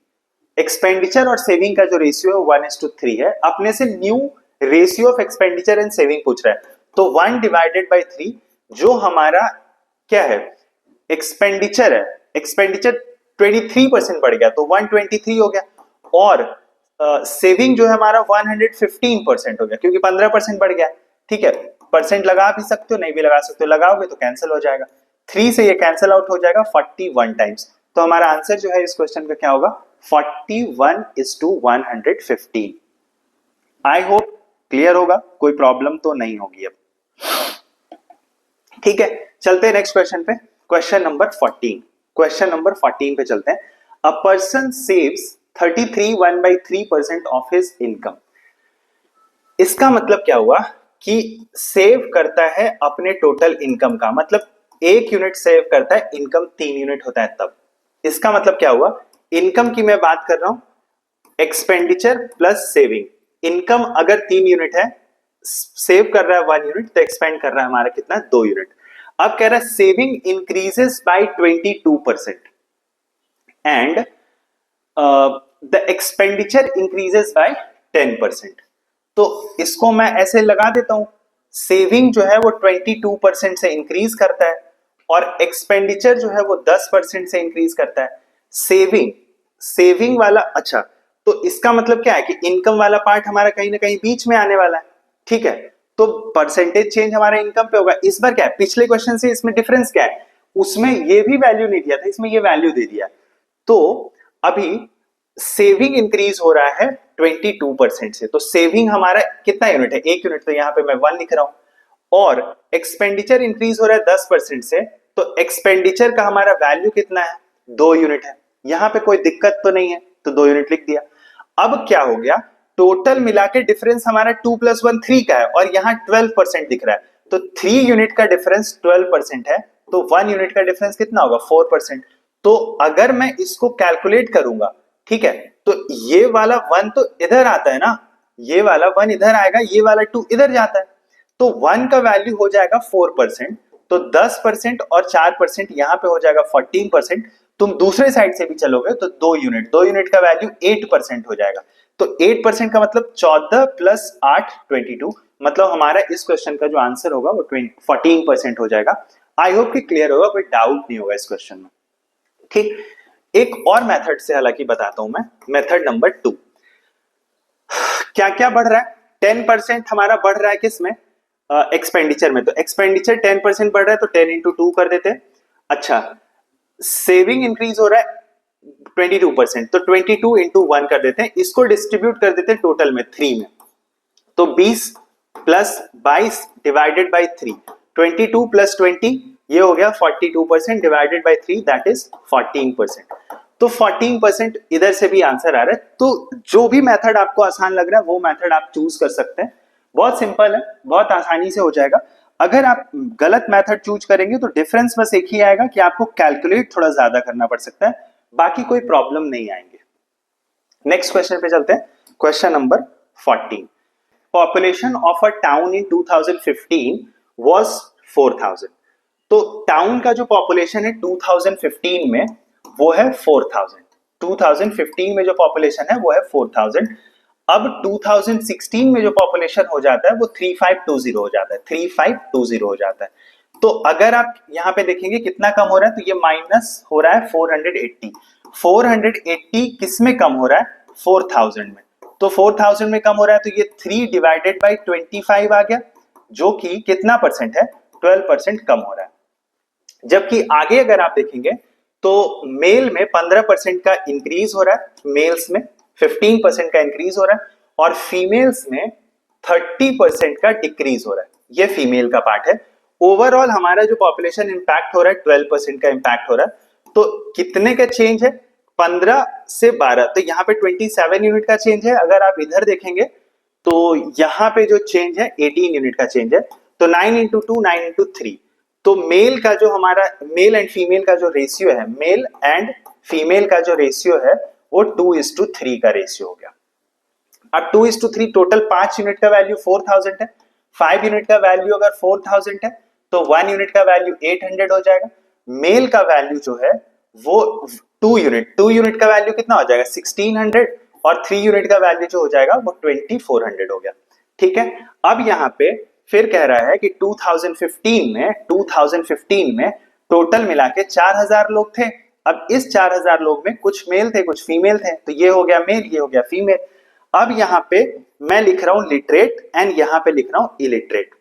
A: एक्सपेंडिचर और सेविंग का जो रेशियो है 1:3 है। अपने से new ratio of expenditure and saving पूछ रहा है, तो 1/3 जो हमारा क्या है एक्सपेंडिचर है, एक्सपेंडिचर 23% बढ़ गया तो 123 हो गया, और सेविंग जो है हमारा 115% हो गया, क्योंकि 15% बढ़ गया, ठीक है। परसेंट लगा भी सकते हो, नहीं भी लगा सकते हो, लगाओगे तो कैंसिल हो जाएगा, 3 से ये कैंसिल आउट हो जाएगा 41 टाइम्स। तो हमारा आंसर जो है इस क्वेश्चन का क्या होगा 41:115। आई होप क्लियर होगा, कोई प्रॉब्लम तो नहीं होगी अब। ठीक है, चलते हैं नेक्स्ट क्वेश्चन पे। क्वेश्चन नंबर 14, क्वेश्चन नंबर 14 पे चलते हैं। A person saves 33.13% of his income. इसका मतलब क्या हुआ कि सेव करता है अपने टोटल इनकम का, मतलब 1 यूनिट सेव करता है, इनकम 3 यूनिट होता है तब। इसका मतलब क्या हुआ, इनकम की मैं बात कर रहा हूं, एक्सपेंडिचर प्लस सेविंग। इनकम अगर 3 यूनिट है, सेव कर रहा है 1 यूनिट, तो एक्सपेंड कर रहा है हमारा कितना, 2 यूनिट। अब कह रहा है saving increases by 22% and the expenditure increases by 10%। तो इसको मैं ऐसे लगा देता हूं, सेविंग जो है वो 22% से इंक्रीज करता है और एक्सपेंडिचर जो है वो 10% से इंक्रीज करता है। सेविंग वाला, अच्छा, तो इसका मतलब क्या है कि इनकम वाला पार्ट हमारा कहीं ना कहीं बीच में आने वाला है। ठीक है, तो परसेंटेज चेंज हमारा इनकम पे होगा। इस बार क्या है, पिछले क्वेश्चन से इसमें डिफरेंस क्या है, उसमें ये भी वैल्यू नहीं दिया था, इसमें ये वैल्यू दे दिया। तो अभी सेविंग इंक्रीज हो रहा है 22% से, तो सेविंग हमारा कितना यूनिट है, 1 यूनिट, तो यहां पे मैं 1 लिख रहा हूं। और एक्सपेंडिचर इंक्रीज हो रहा है 10% से, तो एक्सपेंडिचर का हमारा वैल्यू कितना है, 2 यूनिट है। यहां पे कोई दिक्कत तो नहीं है, तो 2 यूनिट लिख दिया। अब क्या हो गया, टोटल मिला के डिफरेंस हमारा 2 + 1 3 का है और यहां 12% दिख रहा है, तो 3 यूनिट का डिफरेंस 12% है, तो 1 यूनिट का डिफरेंस कितना होगा, 4%। तो अगर मैं इसको कैलकुलेट करूंगा, ठीक है, तो ये वाला 1 तो इधर आता है ना, ये वाला 1 इधर आएगा, ये वाला 2 इधर जाता है, तो 1 का वैल्यू हो जाएगा 4%, तो 10% और 4% यहां पे हो जाएगा 14%। तुम दूसरे साइड से भी चलोगे तो 2 यूनिट का वैल्यू 8% हो जाएगा, तो 8% का मतलब 14 + 8 22, मतलब हमारा इस क्वेश्चन का जो आंसर होगा वो 14% हो जाएगा। आई होप कि क्लियर होगा, कोई डाउट नहीं होगा इस क्वेश्चन में। ठीक, एक और मेथड से हालांकि बताता हूं मैं, मेथड नंबर 2। क्या क्या बढ़ रहा है, 10% हमारा बढ़ रहा है किसमें, एक्सपेंडिचर में, तो एक्सपेंडिचर 10% बढ़ रहा है, तो 10 × 2 कर देते हैं। अच्छा, सेविंग इंक्रीज हो रहा है 22%, तो 22 × 1 कर देते हैं, इसको डिस्ट्रीब्यूट कर देते हैं टोटल में 3 में, तो 20 + 22 डिवाइडेड बाई 3, 22 + 20 ये हो गया 42% डिवाइडेड बाई 3, दैट इज 14%। तो 14% इधर से भी आंसर आ रहा है। तो जो भी मेथड आपको आसान लग रहा है वो मेथड आप चूज कर सकते हैं, बहुत सिंपल है, बहुत आसानी से हो जाएगा। अगर आप गलत मेथड चूज करेंगे तो डिफरेंस बस एक ही आएगा कि आपको कैलकुलेट थोड़ा ज्यादा करना पड़ सकता है, बाकी कोई प्रॉब्लम नहीं आएंगे। नेक्स्ट क्वेश्चन पे चलते हैं, question number 14। Population of a town in 2015 was 4000। तो टाउन का जो पॉपुलेशन है 2015 में वो है 4000। 2015 में जो पॉपुलेशन है वो है 4000। अब 2016 में जो पॉपुलेशन हो जाता है वो 3520 हो जाता है, 3520 हो जाता है। तो अगर आप यहां पे देखेंगे कितना कम हो रहा है, तो ये माइनस हो रहा है 480। 480 किस में कम हो रहा है, 4000 में, तो 4000 में कम हो रहा है, तो ये 3 डिवाइडेड बाई 25 आ गया, जो कि कितना परसेंट है, 12% कम हो रहा है। जबकि आगे अगर आप देखेंगे तो मेल में 15% का इंक्रीज हो रहा है, मेल्स में 15% का इंक्रीज हो रहा है, और फीमेल्स में 30% का डिक्रीज हो रहा है, ये फीमेल का पार्ट है। ओवरऑल हमारा जो पॉपुलेशन इंपैक्ट हो रहा है 12% का इंपैक्ट हो रहा है। तो कितने का चेंज है, 15 से 12, तो यहाँ पे 27 यूनिट का चेंज है। अगर आप इधर देखेंगे तो यहाँ पे जो चेंज है 18 यूनिट का चेंज है, तो 9 × 2 9 × 3, तो मेल का जो हमारा, मेल एंड फीमेल का जो रेशियो है, मेल एंड फीमेल का जो रेशियो है वो 2:3 का रेशियो हो गया। अब 2:3, टोटल 5 यूनिट का वैल्यू 4000 है, 5 यूनिट का वैल्यू अगर 4000 है तो 1 यूनिट का वैल्यू 800 हो जाएगा। मेल का वैल्यू जो है वो 2 यूनिट का वैल्यू कितना हो जाएगा, 1600, और 3 यूनिट का वैल्यू जो हो जाएगा वो 2400 हो गया। ठीक है, अब यहाँ पे फिर कह रहा है कि 2015 में टोटल मिला के 4000 लोग थे। अब इस 4000 लोग में कुछ मेल थे कुछ फीमेल थे, तो ये हो गया मेल, ये हो गया फीमेल। अब यहां पे मैं लिख रहा हूं लिटरेट एंड यहां पे लिख रहा हूं इलिटरेट।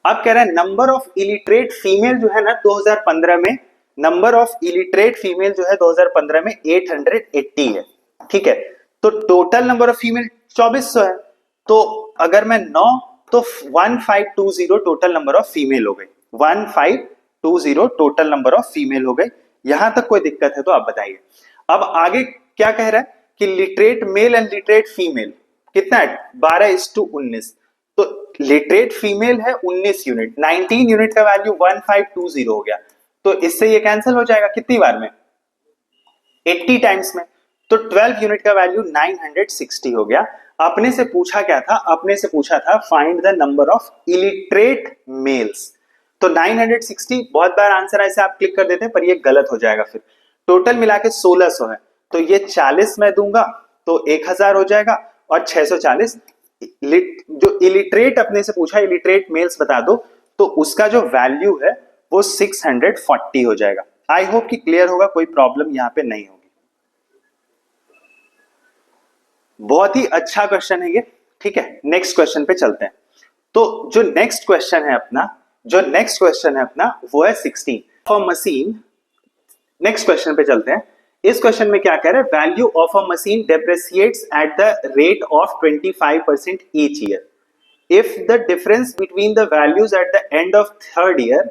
A: अब कह रहा है नंबर ऑफ इलिटरेट फीमेल जो है ना 2015 में, नंबर ऑफ इलिटरेट फीमेल जो है 2015 में 880 है। ठीक है, तो टोटल नंबर ऑफ फीमेल 2400 है, तो अगर मैं 9 तो 1520 टोटल नंबर ऑफ फीमेल हो गई, 1520 टोटल नंबर ऑफ फीमेल हो गई। यहां तक कोई दिक्कत है तो आप बताइए। अब आगे क्या कह रहा है कि literate male and literate female कितना है, 12:19। तो लिटरेट फीमेल है 19 यूनिट, 19 यूनिट का वैल्यू 1520 हो गया, तो इससे ये कैंसिल हो जाएगा कितनी बार में, 80 टाइम्स में। तो 12 यूनिट का वैल्यू 960 हो गया। अपने से पूछा क्या था, अपने से पूछा था find the number of illiterate males. तो 960 बहुत बार आंसर ऐसे आप क्लिक कर देते हैं पर ये गलत हो जाएगा, फिर टोटल मिला के 1600 है, तो ये 40 में दूंगा तो 1000 हो जाएगा, और 640 जो इलिटरेट अपने से पूछा इलिटरेट मेल्स बता दो, तो उसका जो वैल्यू है वो 640 हो जाएगा। आई होप कि क्लियर होगा, कोई प्रॉब्लम यहां पे नहीं होगी। बहुत ही अच्छा क्वेश्चन है ये, ठीक है। नेक्स्ट क्वेश्चन पे चलते हैं। तो जो नेक्स्ट क्वेश्चन है अपना वो है 16 फॉर मशीन। नेक्स्ट क्वेश्चन पे चलते हैं। इस क्वेश्चन में क्या कह रहा है, value of a machine depreciates at the rate of 25% each year if the difference between the values at the end of third year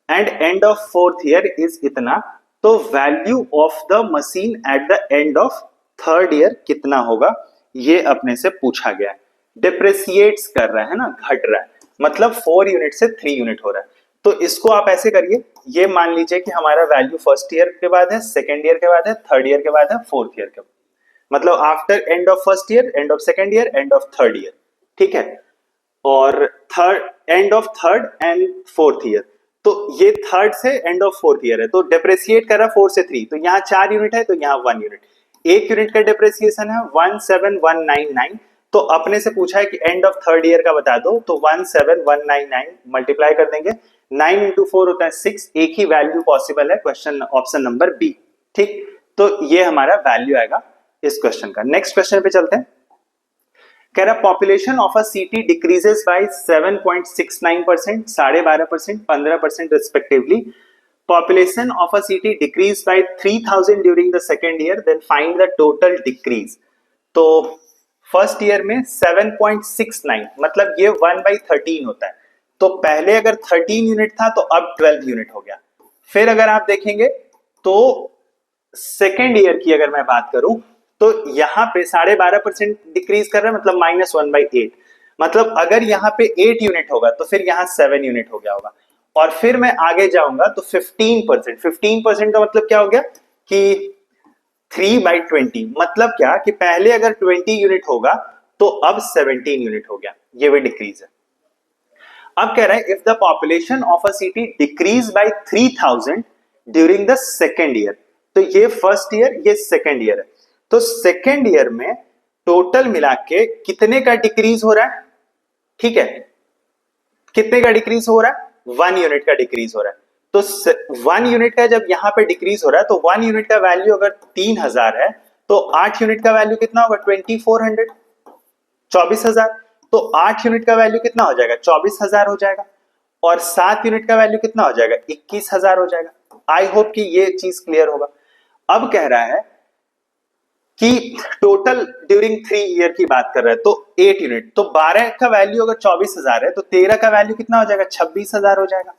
A: and end of fourth year is इतना, तो value of the machine at the end of third year कितना होगा, ये अपने से पूछा गया है। डिप्रेसिएट्स कर रहा है ना, घट रहा है, मतलब 4 यूनिट से 3 यूनिट हो रहा है। तो इसको आप ऐसे करिए, ये मान लीजिए कि हमारा वैल्यू फर्स्ट ईयर के बाद है, सेकेंड ईयर के बाद है, थर्ड ईयर के बाद है, फोर्थ ईयर के बाद, मतलब after end of first year, end of second year, end of third year, ठीक है, और third, end of third and fourth year. तो ये थर्ड से एंड ऑफ फोर्थ ईयर है, तो डेप्रेसिएट कर रहा 4 से 3, तो यहाँ 4 यूनिट है, तो यहाँ 1 यूनिट, 1 यूनिट का डेप्रेसिएशन है 17199। तो अपने से पूछा है कि एंड ऑफ थर्ड ईयर का बता दो, तो 17199 मल्टीप्लाई कर देंगे, 9 इंटू 4 होता है 6, एक ही वैल्यू पॉसिबल है, क्वेश्चन ऑप्शन नंबर बी, ठीक। तो ये हमारा वैल्यू आएगा इस क्वेश्चन का। नेक्स्ट क्वेश्चन पे चलते हैं। कह रहा population of a city decreases by 7.69%, 12.5%, 15% respectively. Population of a city decreased by 3000 during the second year, then find the total decrease। तो फर्स्ट ईयर में 7.69 मतलब ये 1/13 होता है, तो पहले अगर 13 यूनिट था तो अब 12 यूनिट हो गया। फिर अगर आप देखेंगे तो सेकेंड ईयर की अगर मैं बात करूं तो यहाँ पे 12.5% डिक्रीज कर रहा है, मतलब -1/8, मतलब अगर यहाँ पे 8 यूनिट होगा तो फिर यहाँ 7 यूनिट हो गया होगा। और फिर मैं आगे जाऊंगा तो 15% का मतलब क्या हो गया कि 3/20, मतलब क्या कि पहले अगर 20 यूनिट होगा तो अब 17 यूनिट हो गया, ये भी डिक्रीज है। अब कह रहा है if the population of a city decrease by 3000 during the second year, तो ये फर्स्ट ईयर, ये सेकेंड ईयर है, तो सेकेंड ईयर में टोटल मिला के कितने का डिक्रीज हो रहा है, ठीक है, कितने का डिक्रीज हो रहा है, 1 यूनिट का डिक्रीज हो रहा है। तो 1 यूनिट का जब यहां पे डिक्रीज हो रहा है, तो 1 यूनिट का वैल्यू अगर 3000 है तो 8 यूनिट का वैल्यू कितना होगा, 2400, 24000। तो 8 यूनिट का वैल्यू कितना हो जाएगा, 24000 हो जाएगा, और 7 यूनिट का वैल्यू कितना हो जाएगा, 21000 हो जाएगा। आई होप कि ये चीज क्लियर होगा। अब कह रहा है कि टोटल ड्यूरिंग 3 ईयर की बात कर रहा है, तो 8 यूनिट, तो 12 का वैल्यू अगर 24000 है तो 13 का वैल्यू कितना हो जाएगा, 26000 हो जाएगा,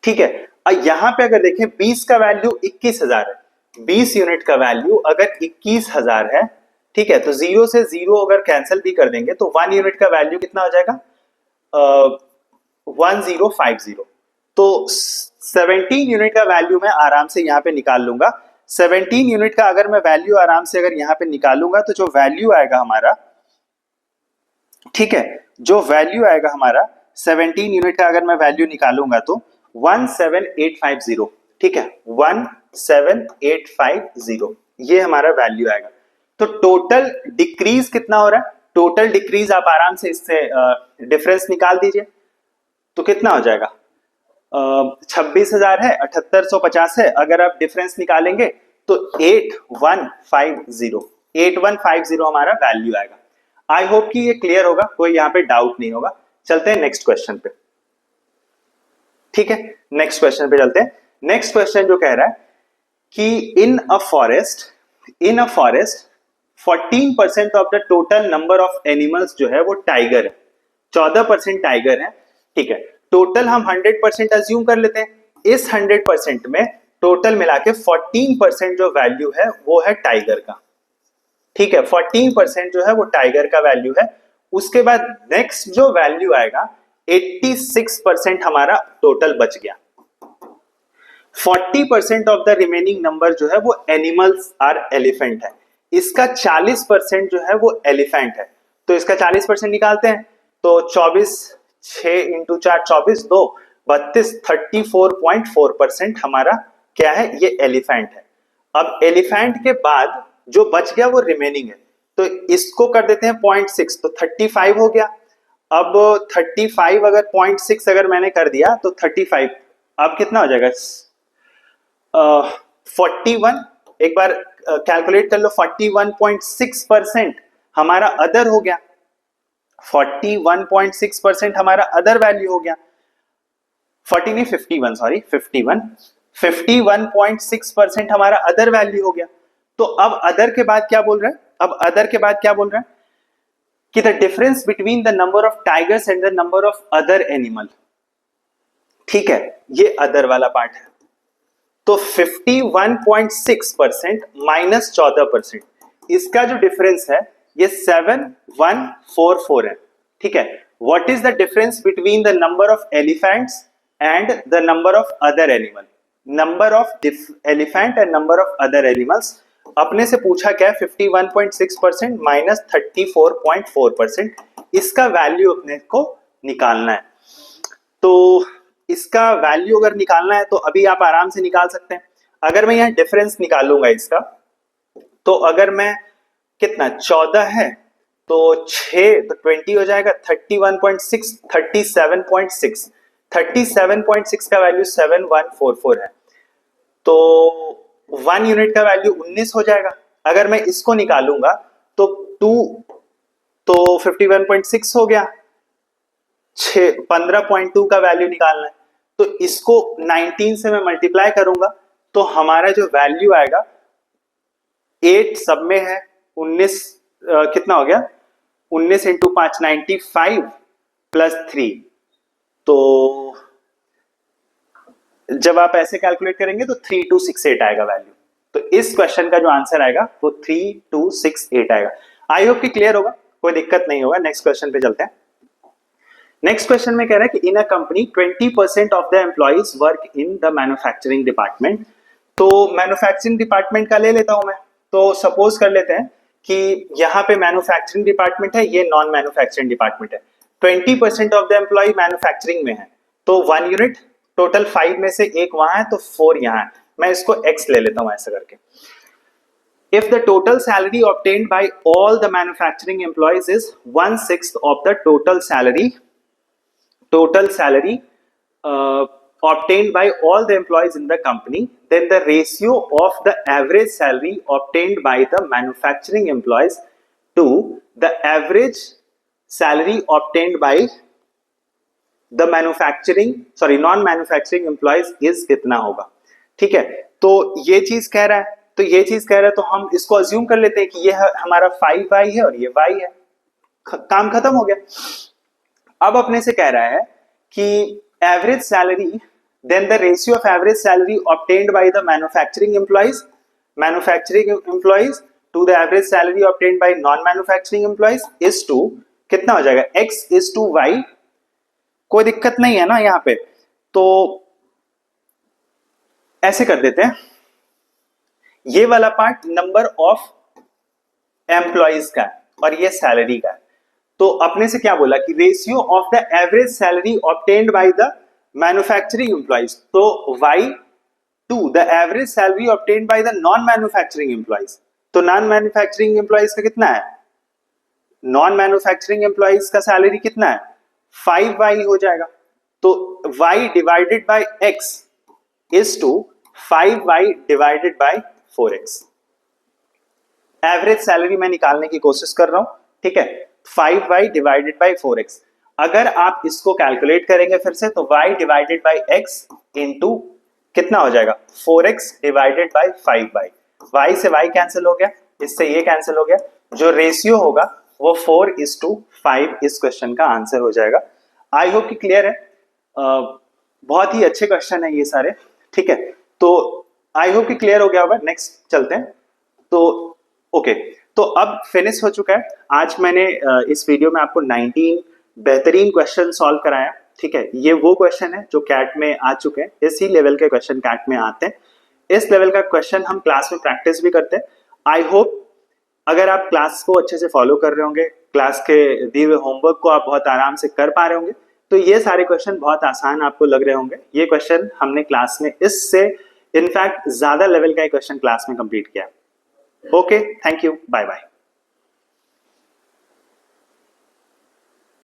A: ठीक है। और यहां पे अगर देखें 20 का वैल्यू 21000 है, 20 यूनिट का वैल्यू अगर 21000 है, ठीक है, तो 0 से 0 अगर कैंसिल भी कर देंगे तो 1 यूनिट का वैल्यू कितना हो जाएगा, 1050। तो 17 यूनिट का वैल्यू मैं आराम से यहां पे निकाल लूंगा। 17 यूनिट का अगर मैं वैल्यू आराम से अगर यहां पे निकालूंगा तो जो वैल्यू आएगा हमारा, ठीक है, जो वैल्यू आएगा हमारा 17 यूनिट का अगर मैं वैल्यू निकालूंगा तो 17850, ठीक है, 17850 ये हमारा वैल्यू आएगा। तो टोटल डिक्रीज कितना हो रहा है, टोटल डिक्रीज आप आराम से इससे डिफरेंस निकाल दीजिए, तो कितना हो जाएगा, 26,000 है, 7850 है, अगर आप डिफरेंस निकालेंगे तो 8150 हमारा वैल्यू आएगा। आई होप कि ये क्लियर होगा, कोई यहाँ पे डाउट नहीं होगा। चलते हैं नेक्स्ट क्वेश्चन पे, ठीक है, नेक्स्ट क्वेश्चन पे चलते हैं। नेक्स्ट क्वेश्चन जो कह रहा है कि in a forest 14% of the total number of animals जो है वो टाइगर है, 14% टाइगर है, ठीक है। टोटल हम 100% अज्यूम कर लेते हैं। इस 100% में टोटल मिला के 14% जो वैल्यू है वो है टाइगर का, ठीक है। 14% जो है वो टाइगर का वैल्यू है। उसके बाद नेक्स्ट जो वैल्यू आएगा 86% हमारा टोटल बच गया। 40% ऑफ द रिमेनिंग नंबर जो है वो एनिमल्स आर एलिफेंट है। इसका 40% जो है वो एलिफेंट है, तो इसका 40% निकालते हैं। तो 24 6 इंटू 4 24 2 32 34.4% हमारा क्या है, ये एलिफेंट है। अब एलिफेंट के बाद जो बच गया वो रिमेनिंग है, तो इसको कर देते हैं 0.6, तो 35 हो गया। अब 35 अगर 0.6 अगर मैंने कर दिया तो 35 अब कितना हो जाएगा, 41। एक बार कैलकुलेट कर लो, 41.6% हमारा अदर हो गया, 41.6% हमारा अदर वैल्यू हो गया। 40 नहीं 51, सॉरी 51.6% हमारा अदर वैल्यू हो गया। तो अब अदर के बाद क्या बोल रहे हैं, अब अदर के बाद क्या बोल रहे हैं कि the difference between the number of tigers and the number of other animal, ठीक है, ये अदर वाला पार्ट है। तो 51.6% माइनस 14%, इसका जो डिफरेंस है ये 7144 है, ठीक है। What is the difference between the number of elephants and the number of other animal, number of elephant and number of other animals. अपने से पूछा क्या है, 51.6% माइनस 34.4%, इसका वैल्यू अपने को निकालना है। तो इसका वैल्यू अगर निकालना है तो अभी आप आराम से निकाल सकते हैं। अगर मैं यहाँ डिफरेंस निकालूंगा इसका, तो अगर मैं कितना 14 है तो 6 तो 20 हो जाएगा, 31.6 37.6 37.6 का वैल्यू 7144 है, तो 1 यूनिट का वैल्यू 19 हो जाएगा। अगर मैं इसको निकालूंगा तो 2 तो 51.6 हो गया, 15.2 का वैल्यू निकालना है, तो इसको 19 से मैं मल्टीप्लाई करूंगा तो हमारा जो वैल्यू आएगा 8 सब में है, 19 कितना हो गया, 19 इंटू 5 95 प्लस 3, तो जब आप ऐसे कैलकुलेट करेंगे तो 3268 आएगा वैल्यू। तो इस क्वेश्चन का जो आंसर आएगा वो 3268 आएगा। आई होप कि क्लियर होगा, कोई दिक्कत नहीं होगा। नेक्स्ट क्वेश्चन पे चलते हैं। नेक्स्ट क्वेश्चन में कह रहा है कि in a company 20% of the employees work in the manufacturing department. तो मैन्युफैक्चरिंग डिपार्टमेंट का ले लेता हूं मैं। तो सपोज कर लेते हैं कि यहाँ पे मैन्युफैक्चरिंग डिपार्टमेंट है, ये नॉन मैन्युफैक्चरिंग डिपार्टमेंट है। 20% ऑफ द एम्प्लॉय मैन्युफैक्चरिंग में है, तो 1 यूनिट, टोटल 5 में से एक वहां है तो 4 यहाँ है। मैं इसको x ले लेता हूं ऐसा करके। If the total salary obtained by all the manufacturing employees is 1/6 of the total salary obtained by all the employees in the company, then the ratio of the average salary obtained by the manufacturing employees to the average salary obtained by the non manufacturing employees is कितना होगा, ठीक है। तो ये चीज कह रहा है, तो ये चीज कह रहा है, तो हम इसको अज्यूम कर लेते हैं कि ये हमारा 5y है और ये y है, काम खत्म हो गया। अब अपने से कह रहा है कि average salary, then the ratio of average salary obtained by the manufacturing employees to the average salary obtained by non manufacturing employees is to कितना हो जाएगा, x इज टू y। कोई दिक्कत नहीं है ना यहाँ पे, तो ऐसे कर देते हैं। ये वाला पार्ट नंबर ऑफ एम्प्लॉइज का है और ये सैलरी का है। तो अपने से क्या बोला कि ratio of the average salary obtained by the manufacturing employees, तो y to the average salary obtained by the non manufacturing employees. तो नॉन मैन्युफैक्चरिंग एम्प्लॉइज का कितना है, नॉन मैन्युफैक्चरिंग एम्प्लॉइज का सैलरी कितना है, 5y हो जाएगा। तो y divided by x is to 5y divided by 4x। Average salary मैं निकालने की कोशिश कर रहा हूं, ठीक है। 5y डिवाइडेड बाय 4x, अगर आप इसको कैलकुलेट करेंगे फिर से, तो y divided by x into कितना हो जाएगा, 4x divided by 5y। y से y कैंसिल हो गया, इससे ये कैंसिल हो गया, जो रेशियो होगा वो 4:5 इस क्वेश्चन का आंसर हो जाएगा। आई होप कि क्लियर है। बहुत ही अच्छे क्वेश्चन है ये सारे, ठीक है। तो आई होप कि क्लियर हो गया होगा। नेक्स्ट चलते हैं। तो ओके, तो अब फिनिश हो चुका है। आज मैंने इस वीडियो में आपको 19 बेहतरीन क्वेश्चन सॉल्व कराया, ठीक है। ये वो क्वेश्चन है जो कैट में आ चुके हैं, इसी लेवल के क्वेश्चन कैट में आते हैं। इस लेवल का क्वेश्चन हम क्लास में प्रैक्टिस भी करते हैं। आई होप अगर आप क्लास को अच्छे से फॉलो कर रहे होंगे, क्लास के दिए हुए होमवर्क को आप बहुत आराम से कर पा रहे होंगे, तो ये सारे क्वेश्चन बहुत आसान आपको लग रहे होंगे। ये क्वेश्चन हमने क्लास में इससे इनफैक्ट ज्यादा लेवल का क्वेश्चन क्लास में कंप्लीट किया। Okay, thank you, bye bye.